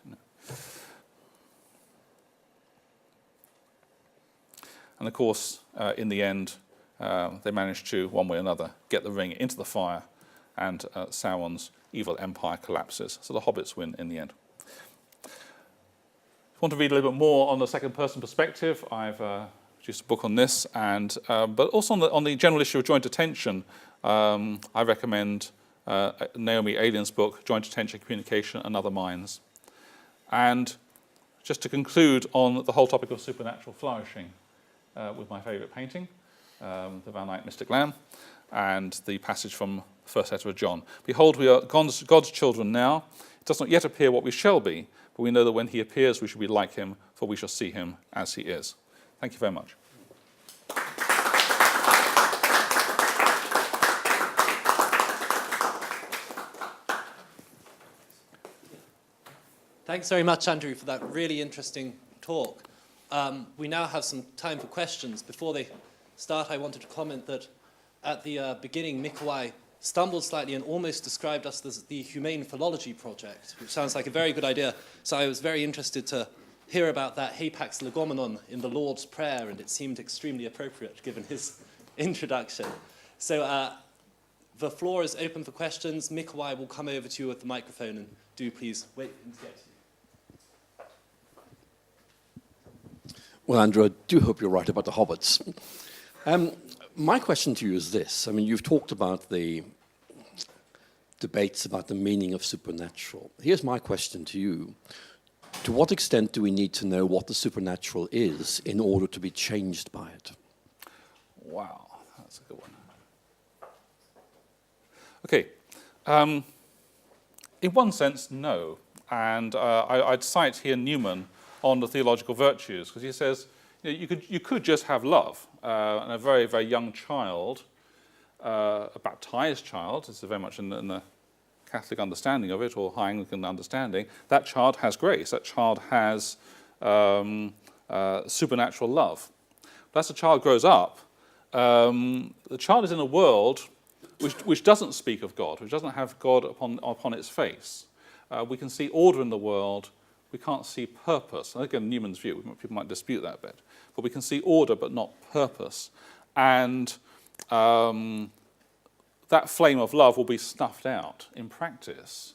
And of course, in the end, they manage to, one way or another, get the ring into the fire, and Sauron's evil empire collapses. So the hobbits win in the end. If you want to read a little bit more on the second-person perspective, I've produced a book on this, and but also on the general issue of joint attention, I recommend Naomi Alien's book, Joint Attention, Communication and Other Minds. And just to conclude on the whole topic of supernatural flourishing, with my favourite painting, the Van Eyck Mystic Lamb, and the passage from the first letter of John. Behold, we are God's children now. It does not yet appear what we shall be, but we know that when he appears we shall be like him, for we shall see him as he is. Thank you very much. Thanks very much, Andrew, for that really interesting talk. We now have some time for questions. Before they start, I wanted to comment that at the beginning, Mikołaj stumbled slightly and almost described us as the Humane Philology Project, which sounds like a very good idea. So I was very interested to hear about that hapax legomenon in the Lord's Prayer, and it seemed extremely appropriate given his introduction. So the floor is open for questions. Mikołaj will come over to you with the microphone, and do please wait and get to you. Well, Andrew, I do hope you're right about the hobbits. My question to you is this. I mean, you've talked about the debates about the meaning of supernatural. Here's my question to you. To what extent do we need to know what the supernatural is in order to be changed by it? Wow, that's a good one. Okay. In one sense, no. And I'd cite here Newman on the theological virtues, because he says you could just have love, and a very, very young child, a baptized child, this is very much in the Catholic understanding of it, or High Anglican understanding, that child has grace, that child has supernatural love. But as the child grows up, the child is in a world which doesn't speak of God, which doesn't have God upon its face. We can see order in the world, we can't see purpose. And again, Newman's view, people might dispute that a bit, but we can see order but not purpose. And that flame of love will be snuffed out in practice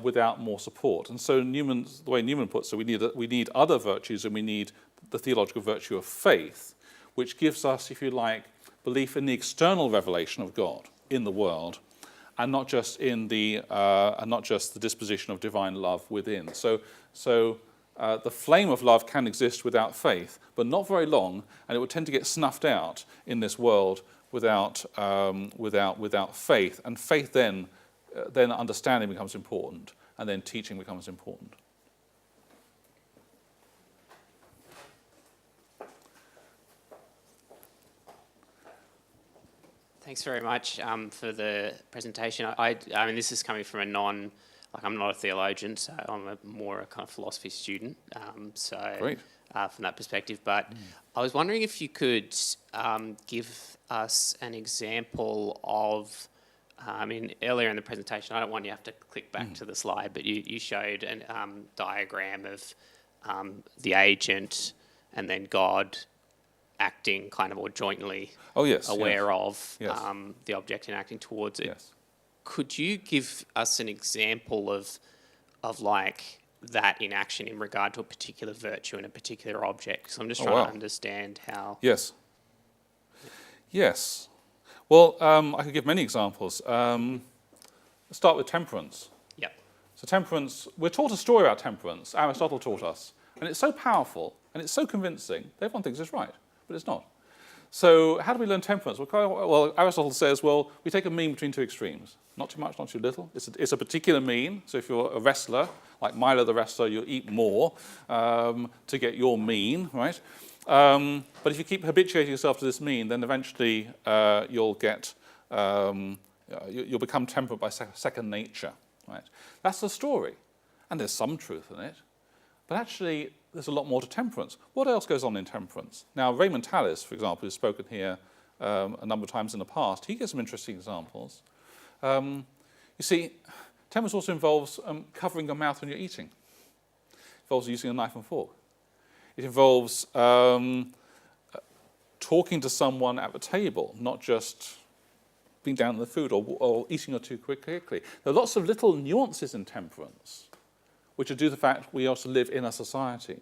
without more support. And so the way Newman puts it, we need other virtues, and we need the theological virtue of faith, which gives us, if you like, belief in the external revelation of God in the world, and not just in the disposition of divine love within. So the flame of love can exist without faith, but not very long, and it would tend to get snuffed out in this world without faith. And faith then understanding becomes important, and then teaching becomes important. Thanks very much for the presentation. I mean, this is coming from I'm not a theologian, so I'm more a kind of philosophy student. Great. From that perspective, but I was wondering if you could give us an example of, I mean, earlier in the presentation, I don't want you to have to click back to the slide, but you showed a diagram of the agent and then God acting kind of or jointly aware of the object and acting towards it. Yes. Could you give us an example of like that in action in regard to a particular virtue and a particular object? Because I'm just trying to understand how... Yes. Yes. Well, I could give many examples. Let's start with temperance. Yep. So temperance, we're taught a story about temperance. Aristotle taught us. And it's so powerful and it's so convincing that everyone thinks it's right, but it's not. So how do we learn temperance? Well, Aristotle says, well, we take a mean between two extremes. Not too much, not too little. It's a particular mean. So if you're a wrestler, like Milo the wrestler, you'll eat more to get your mean, right? But if you keep habituating yourself to this mean, then eventually you'll become temperate by second nature, right? That's the story. And there's some truth in it. But actually, there's a lot more to temperance. What else goes on in temperance? Now, Raymond Tallis, for example, who's spoken here a number of times in the past, he gives some interesting examples. You see, temperance also involves covering your mouth when you're eating. It involves using a knife and fork. It involves talking to someone at the table, not just being down in the food or eating or too quickly. There are lots of little nuances in temperance which are due to the fact we also live in a society.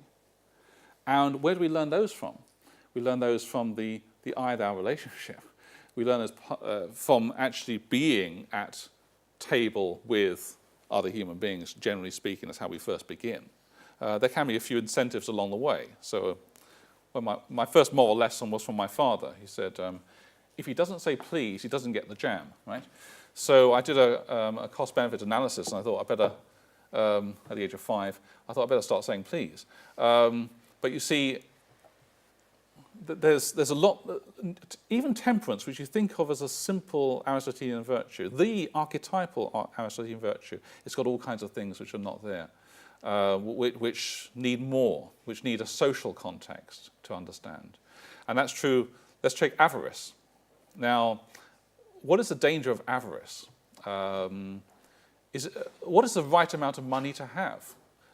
And where do we learn those from? We learn those from the I-thou relationship. We learn those from actually being at table with other human beings, generally speaking. That's how we first begin. There can be a few incentives along the way. So when my first moral lesson was from my father. He said, if he doesn't say please, he doesn't get the jam, right? So I did a cost-benefit analysis, and I thought I better, at the age of 5, I thought I better start saying please. But you see, there's a lot, even temperance, which you think of as a simple Aristotelian virtue, the archetypal Aristotelian virtue, it's got all kinds of things which are not there, which need more, which need a social context to understand. And that's true. Let's take avarice. Now, what is the danger of avarice? What is the right amount of money to have?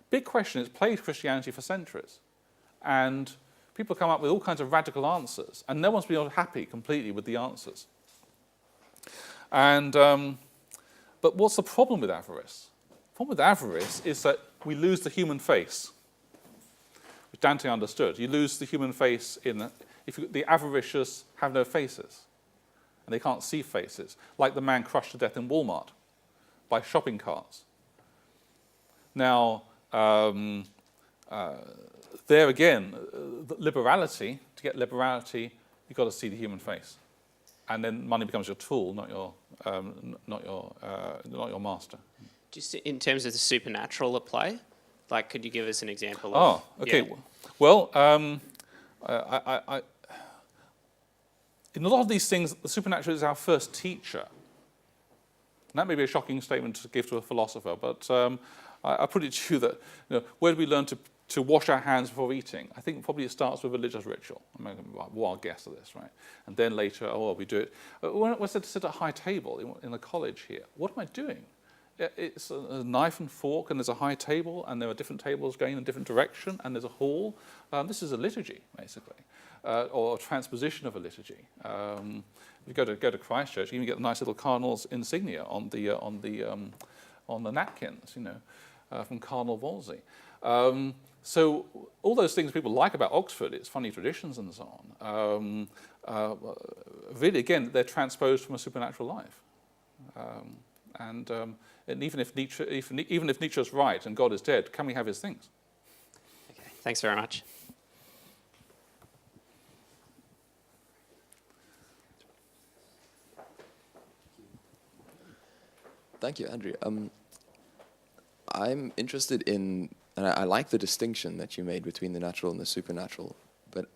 Big question. It's plagued Christianity for centuries. And people come up with all kinds of radical answers, and no one's been happy completely with the answers. And but what's the problem with avarice? The problem with avarice is that we lose the human face, which Dante understood. You lose the human face if the avaricious have no faces, and they can't see faces, like the man crushed to death in Walmart by shopping carts. Now, there again, liberality, to get liberality, you've got to see the human face. And then money becomes your tool, not your master. Just in terms of the supernatural at play, like, could you give us an example of... Oh, okay. Yeah. Well, in a lot of these things, the supernatural is our first teacher. And that may be a shocking statement to give to a philosopher, but I put it to you that, where do we learn to wash our hands before eating? I think probably it starts with religious ritual. I'm making a wild guess of this, right? And then later, we do it. When I said to sit at a high table in the college here, what am I doing? It's a knife and fork, and there's a high table, and there are different tables going in a different direction, and there's a hall. This is a liturgy, basically, or a transposition of a liturgy. If you go to Christchurch, you even get the nice little cardinal's insignia on the napkins, from Cardinal Wolsey. So all those things people like about Oxford, its funny traditions and so on, really, again, they're transposed from a supernatural life. And even if Nietzsche's right and God is dead, can we have his things? Okay, thanks very much. Thank you, Andrew. I'm interested in, and I like the distinction that you made between the natural and the supernatural, but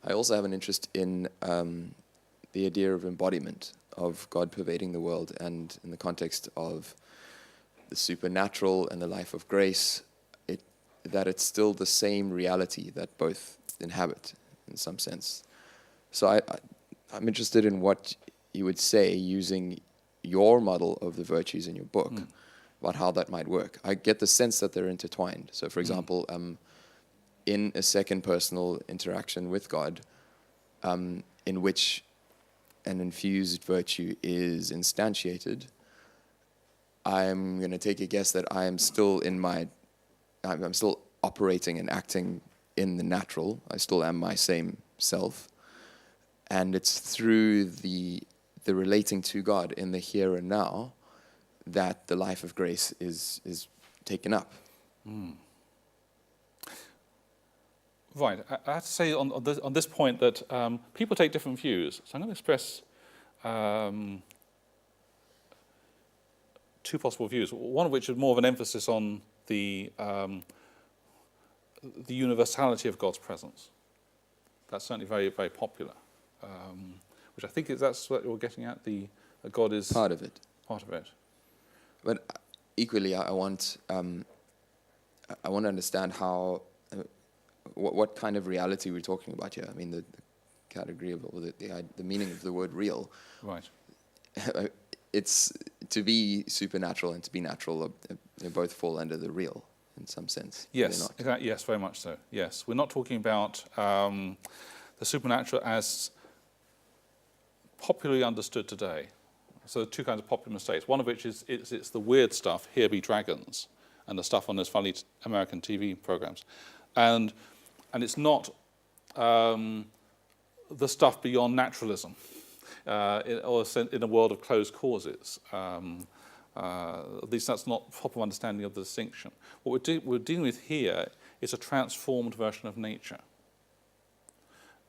I also have an interest in the idea of embodiment, of God pervading the world, and in the context of the supernatural and the life of grace, that it's still the same reality that both inhabit, in some sense. So I'm interested in what you would say, using your model of the virtues in your book, about how that might work. I get the sense that they're intertwined. So, for example, in a second personal interaction with God, in which an infused virtue is instantiated, I'm going to take a guess that I'm still operating and acting in the natural. I still am my same self. And it's through the relating to God in the here and now that the life of grace is taken up. Right. I have to say on this point that people take different views. So I'm going to express two possible views, one of which is more of an emphasis on the universality of God's presence. That's certainly very, very popular. Which I think that's what you're getting at. God is part of it. Part of it. But equally, I want to understand how, what kind of reality we're talking about here. I mean, the category of, or the meaning of the word real. Right. It's to be supernatural and to be natural. They both fall under the real in some sense. Yes. Exactly, yes, very much so. Yes, we're not talking about the supernatural as popularly understood today. So there are two kinds of popular mistakes. One of which is it's the weird stuff, here be dragons, and the stuff on those funny American TV programs, and it's not the stuff beyond naturalism, or in a world of closed causes. At least that's not proper understanding of the distinction. What we're dealing with here is a transformed version of nature.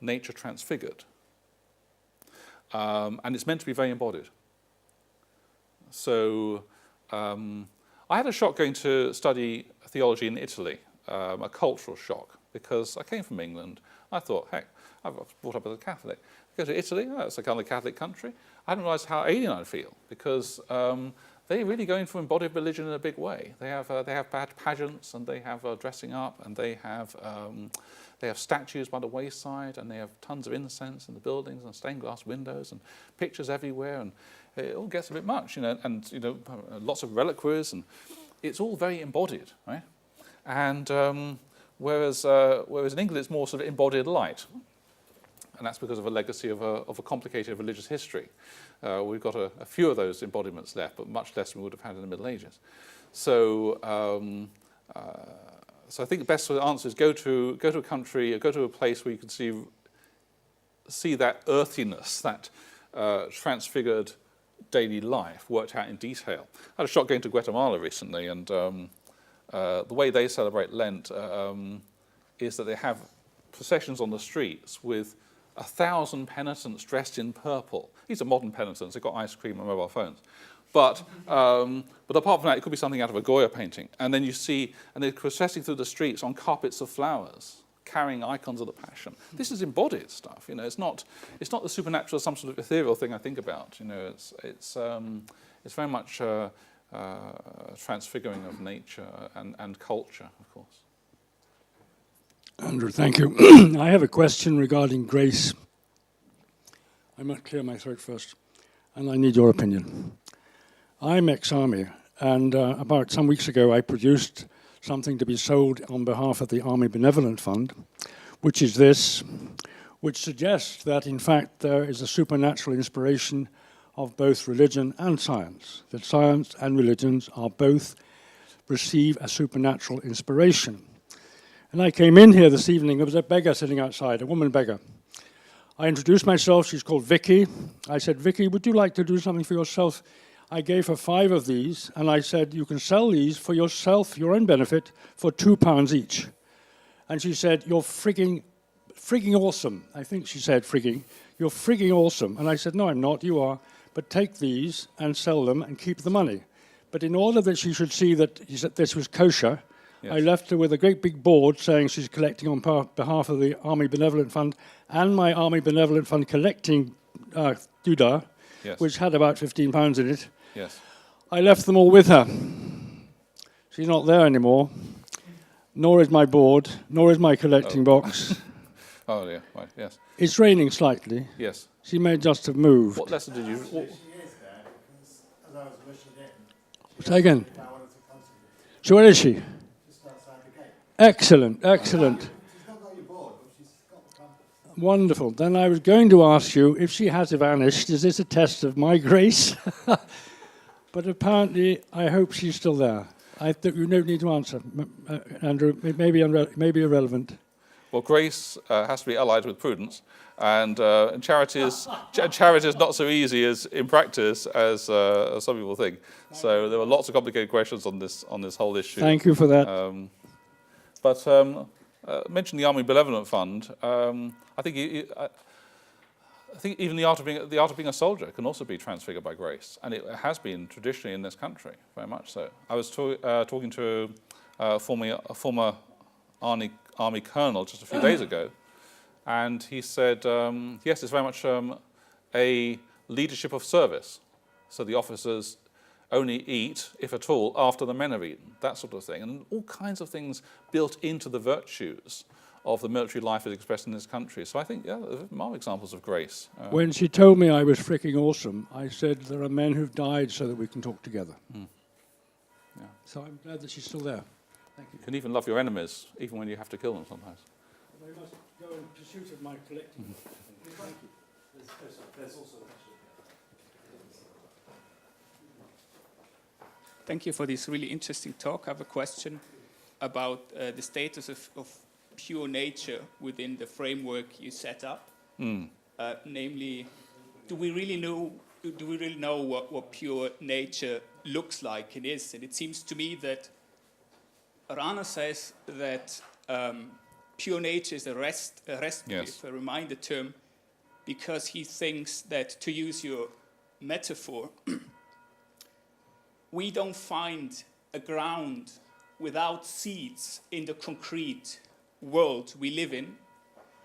Nature transfigured. And it's meant to be very embodied. So I had a shock going to study theology in Italy, a cultural shock, because I came from England. I thought, heck, I was brought up as a Catholic. I go to Italy, it's a kind of Catholic country. I didn't realize how alien I'd feel, because they really go in for embodied religion in a big way. They have pageants, and they have dressing up, and they have statues by the wayside, and they have tons of incense in the buildings and stained glass windows and pictures everywhere, and it all gets a bit much, and lots of reliquaries, and it's all very embodied, right? And whereas in England it's more sort of embodied light, and that's because of a legacy of a complicated religious history. We've got a few of those embodiments left, but much less than we would have had in the Middle Ages. So I think the best answer is go to a country, go to a place where you can see that earthiness, that transfigured daily life worked out in detail. I had a shock going to Guatemala recently, and the way they celebrate Lent is that they have processions on the streets with 1,000 penitents dressed in purple. These are modern penitents. They've got ice cream and mobile phones. But apart from that, it could be something out of a Goya painting. And then you see, and they're processing through the streets on carpets of flowers, carrying icons of the Passion. This is embodied stuff. It's not the supernatural, some sort of ethereal thing I think about. It's very much transfiguring of nature and culture, of course. Andrew, thank you. I have a question regarding grace. I must clear my throat first, and I need your opinion. I'm ex-Army, and about some weeks ago I produced something to be sold on behalf of the Army Benevolent Fund, which is this, which suggests that in fact there is a supernatural inspiration of both religion and science, that science and religions are both receive a supernatural inspiration. And I came in here this evening, there was a beggar sitting outside, a woman beggar. I introduced myself, she's called Vicky. I said, Vicky, would you like to do something for yourself? I gave her 5 of these, and I said, you can sell these for yourself, your own benefit, for £2 each. And she said, you're frigging awesome. I think she said frigging. You're frigging awesome. And I said, no, I'm not, you are. But take these and sell them and keep the money. But in order that she should see that this was kosher, yes. I left her with a great big board saying she's collecting on behalf of the Army Benevolent Fund and my Army Benevolent Fund collecting doodah, yes. which had about £15 in it. Yes. I left them all with her. She's not there anymore, nor is my board, nor is my collecting box. Oh, yeah, right, yes. It's raining slightly. Yes. She may just have moved. What lesson did you... Say again. So where is she? Excellent, excellent. Wonderful. Then I was going to ask you, if she has vanished, is this a test of my grace? But apparently, I hope she's still there. You don't need to answer, Andrew. It may be irrelevant. Well, grace has to be allied with prudence, and charity is not so easy as in practice as some people think. So there were lots of complicated questions on this whole issue. Thank you for that. Mention the Army Benevolent Fund. I think even the art of being a soldier can also be transfigured by grace, and it has been traditionally in this country, very much so. I was talking to a former Army colonel just a few days ago, and he said, yes, it's very much a leadership of service. So the officers only eat, if at all, after the men have eaten, that sort of thing. And all kinds of things built into the virtues of the military life is expressed in this country. So I think, yeah, there are more examples of grace. When she told me I was freaking awesome, I said, there are men who've died so that we can talk together. Mm. Yeah. So I'm glad that she's still there. Thank you. You can even love your enemies, even when you have to kill them sometimes. They must go in pursuit of my collecting. Thank you. There's also Thank you for this really interesting talk. I have a question about the status of pure nature within the framework you set up. Namely, do we really know what pure nature looks like and is? And it seems to me that Rana says that pure nature is a rest yes. If I remind the term, because he thinks that, to use your metaphor, we don't find a ground without seeds in the concrete world we live in.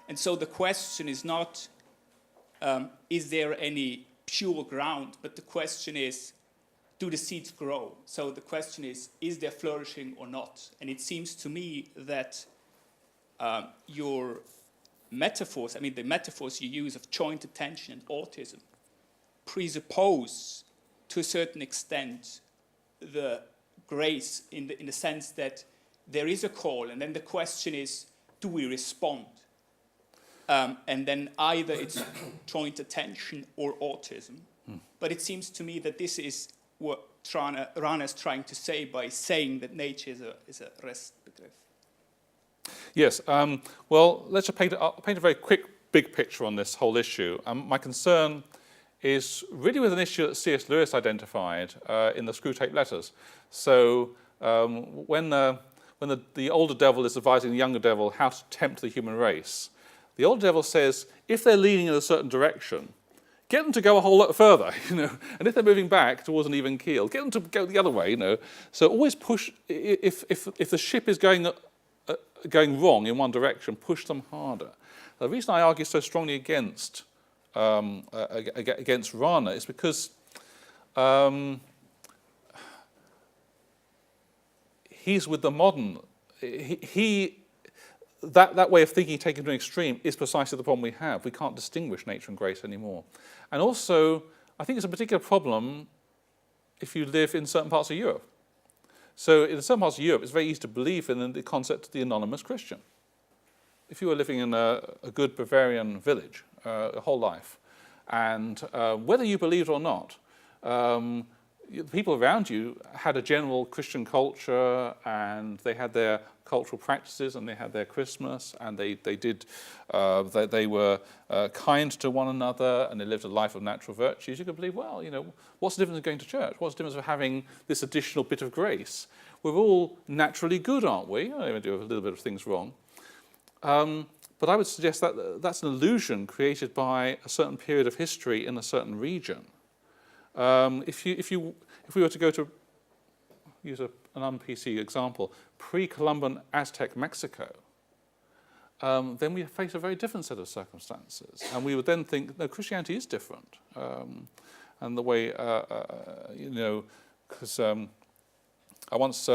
And so the question is not, is there any pure ground? But the question is, do the seeds grow? So the question is there flourishing or not? And it seems to me that your metaphors, the metaphors you use of joint attention and autism, presuppose, to a certain extent, the grace in the sense that there is a call, and then the question is, do we respond? And then either it's joint attention or autism. But it seems to me that this is what Rana is trying to say by saying that nature is a Restbegriff. Yes. Well, let's just paint a very quick, big picture on this whole issue. My concern is really with an issue that C.S. Lewis identified in the Screwtape Letters. So when the older devil is advising the younger devil how to tempt the human race, the older devil says, if they're leaning in a certain direction, get them to go a whole lot further, and if they're moving back towards an even keel, get them to go the other way, So always push, if the ship is going wrong in one direction, push them harder. The reason I argue so strongly against Rana is because he's with the modern. That way of thinking taken to an extreme is precisely the problem we have. We can't distinguish nature and grace anymore. And also, I think it's a particular problem if you live in certain parts of Europe. So in some parts of Europe, it's very easy to believe in the concept of the anonymous Christian. If you were living in a good Bavarian village a whole life, and whether you believed or not, the people around you had a general Christian culture, and they had their cultural practices, and they had their Christmas, and they were kind to one another, and they lived a life of natural virtues. You could believe, well, what's the difference of going to church? What's the difference of having this additional bit of grace? We're all naturally good, aren't we? I do a little bit of things wrong. But I would suggest that that's an illusion created by a certain period of history in a certain region. If we were to go to, use an un-PC example, pre-Columban Aztec Mexico, then we face a very different set of circumstances, and we would then think, no, Christianity is different, and the way because I once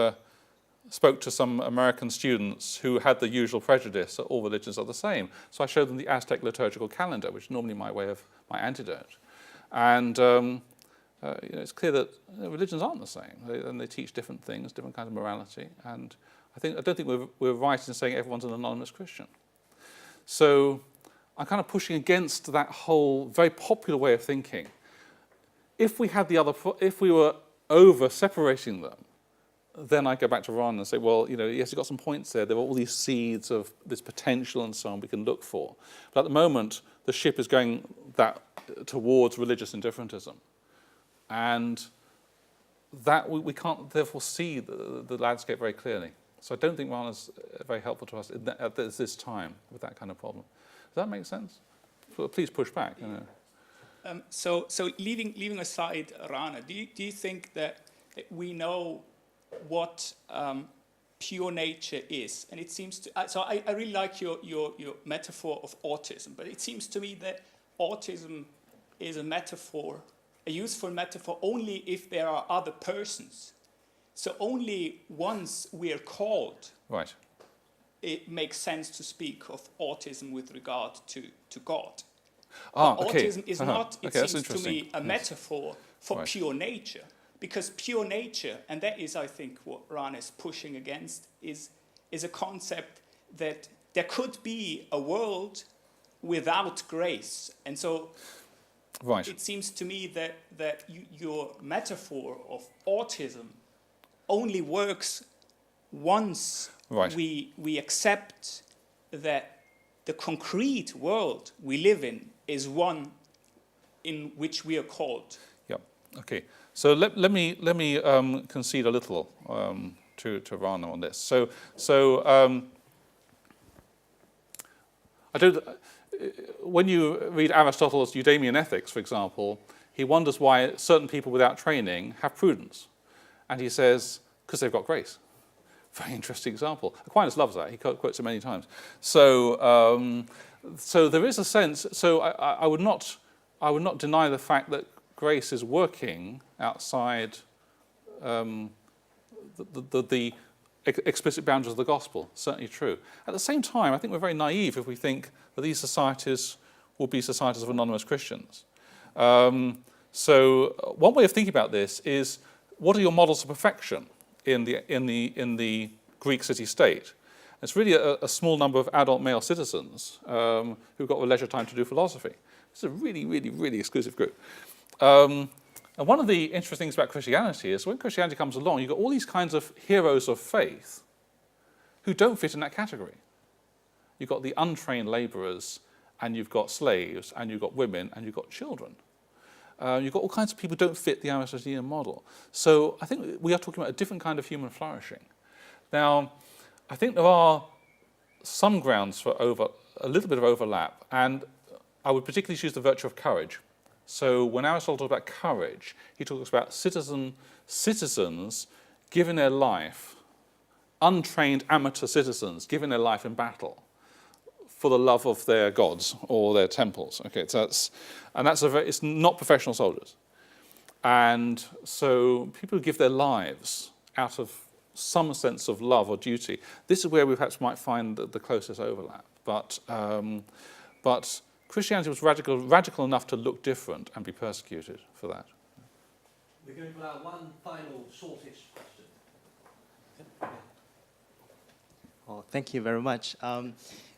spoke to some American students who had the usual prejudice that all religions are the same. So I showed them the Aztec liturgical calendar, which is normally my antidote. And it's clear that religions aren't the same, and they teach different things, different kinds of morality. And I don't think we're right in saying everyone's an anonymous Christian. So I'm kind of pushing against that whole very popular way of thinking. If we were over separating them, then I go back to Ron and say, well, yes, you've got some points there. There are all these seeds of this potential and so on we can look for. But at the moment, the ship is going towards religious indifferentism. And that we can't therefore see the landscape very clearly. So I don't think Ron is very helpful to us at this time with that kind of problem. Does that make sense? Please push back. So leaving aside Rana, do you think that we know what pure nature is? And it seems to, so I really like your metaphor of autism, but it seems to me that autism is a useful metaphor only if there are other persons. So only once we are called, right, it makes sense to speak of autism with regard to God. Okay. Autism is not, it seems to me, a metaphor for right. pure nature. Because pure nature, and that is, I think, what Ran is pushing against, is a concept that there could be a world without grace. And so right. it seems to me that your metaphor of autism only works once right. we accept that the concrete world we live in is one in which we are called. Yeah. Okay. So let me concede a little to Rana on this. So I don't. When you read Aristotle's Eudemian Ethics, for example, he wonders why certain people without training have prudence, and he says because they've got grace. Very interesting example. Aquinas loves that. He quotes it many times. So there is a sense. So I would not deny the fact that grace is working outside the explicit boundaries of the gospel. Certainly true. At the same time, I think we're very naive if we think that these societies will be societies of anonymous Christians. So one way of thinking about this is, what are your models of perfection in the Greek city-state? It's really a small number of adult male citizens who've got the leisure time to do philosophy. It's a really, really, really exclusive group. And one of the interesting things about Christianity is when Christianity comes along, you've got all these kinds of heroes of faith who don't fit in that category. You've got the untrained laborers, and you've got slaves, and you've got women, and you've got children. You've got all kinds of people who don't fit the Aristotelian model. So I think we are talking about a different kind of human flourishing. Now, I think there are some grounds for a little bit of overlap, and I would particularly choose the virtue of courage. So when Aristotle talks about courage, he talks about citizens giving their life, untrained amateur citizens giving their life in battle for the love of their gods or their temples. Okay, so it's not professional soldiers. And so people who give their lives out of some sense of love or duty, this is where we perhaps might find the closest overlap. But Christianity was radical enough to look different and be persecuted for that. We're going to allow one final shortish question. Oh, thank you very much.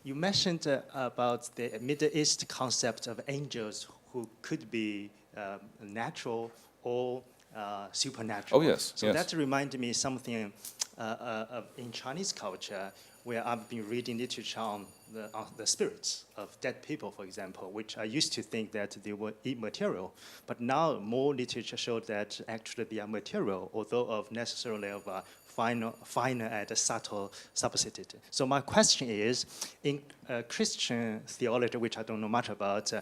You mentioned about the Middle East concept of angels who could be natural or supernatural. Oh, yes, So yes. that reminded me something in Chinese culture, where I've been reading literature on the spirits of dead people, for example, which I used to think that they were immaterial. But now more literature showed that actually they are material, although of necessarily of a finer and subtle substitute. So my question is, in Christian theology, which I don't know much about,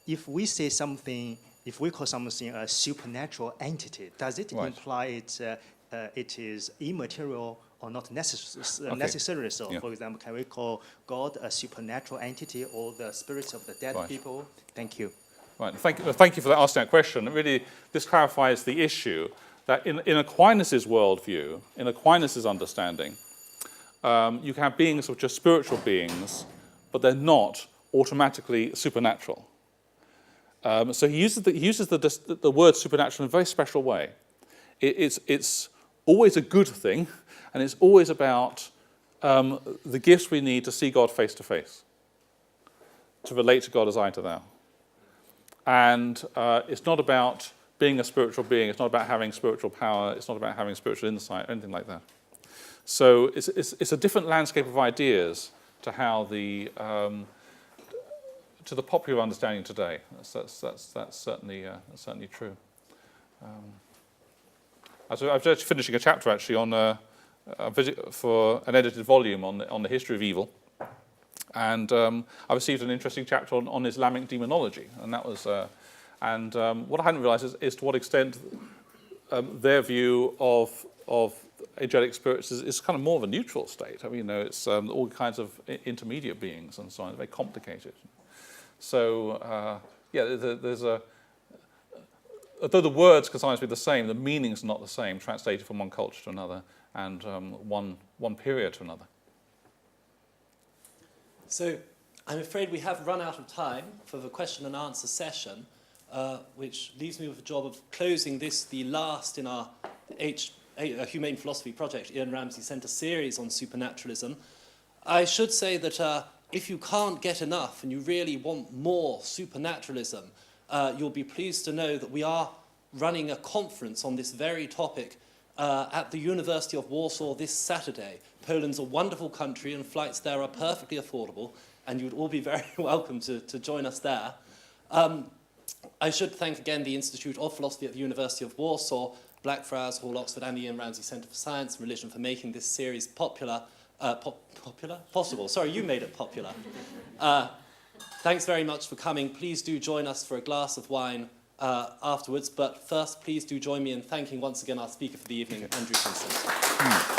if we say something, if we call something a supernatural entity, does it imply it is immaterial or not necessarily so? Yeah. For example, can we call God a supernatural entity or the spirits of the dead people? Thank you. Right. Thank you for asking that question. Really, this clarifies the issue that in Aquinas' worldview, in Aquinas' understanding, you can have beings which are spiritual beings, but they're not automatically supernatural. So he uses the word supernatural in a very special way. It's always a good thing, and it's always about the gifts we need to see God face to face, to relate to God as I to thou. And it's not about being a spiritual being, it's not about having spiritual power, it's not about having spiritual insight, or anything like that. So it's a different landscape of ideas to how to the popular understanding today. That's certainly true. I was just finishing a chapter actually on a visit for an edited volume on the history of evil, and I received an interesting chapter on Islamic demonology, and that was what I hadn't realised is to what extent their view of angelic spirits is kind of more of a neutral state. I mean, it's all kinds of intermediate beings and so on, very complicated. So there's although the words can sometimes be the same, the meaning's not the same, translated from one culture to another and one period to another. So I'm afraid we have run out of time for the question and answer session, which leaves me with the job of closing this, the last in our Humane Philosophy Project, Ian Ramsey Centre series on supernaturalism. I should say that if you can't get enough and you really want more supernaturalism, you'll be pleased to know that we are running a conference on this very topic at the University of Warsaw this Saturday. Poland's a wonderful country and flights there are perfectly affordable, and you would all be very welcome to join us there. I should thank again the Institute of Philosophy at the University of Warsaw, Blackfriars, Hall, Oxford, and the Ian Ramsey Centre for Science and Religion for making this series popular. Possible. Sorry, you made it popular. Thanks very much for coming. Please do join us for a glass of wine afterwards. But first, please do join me in thanking once again our speaker for the evening, Andrew Pinsent.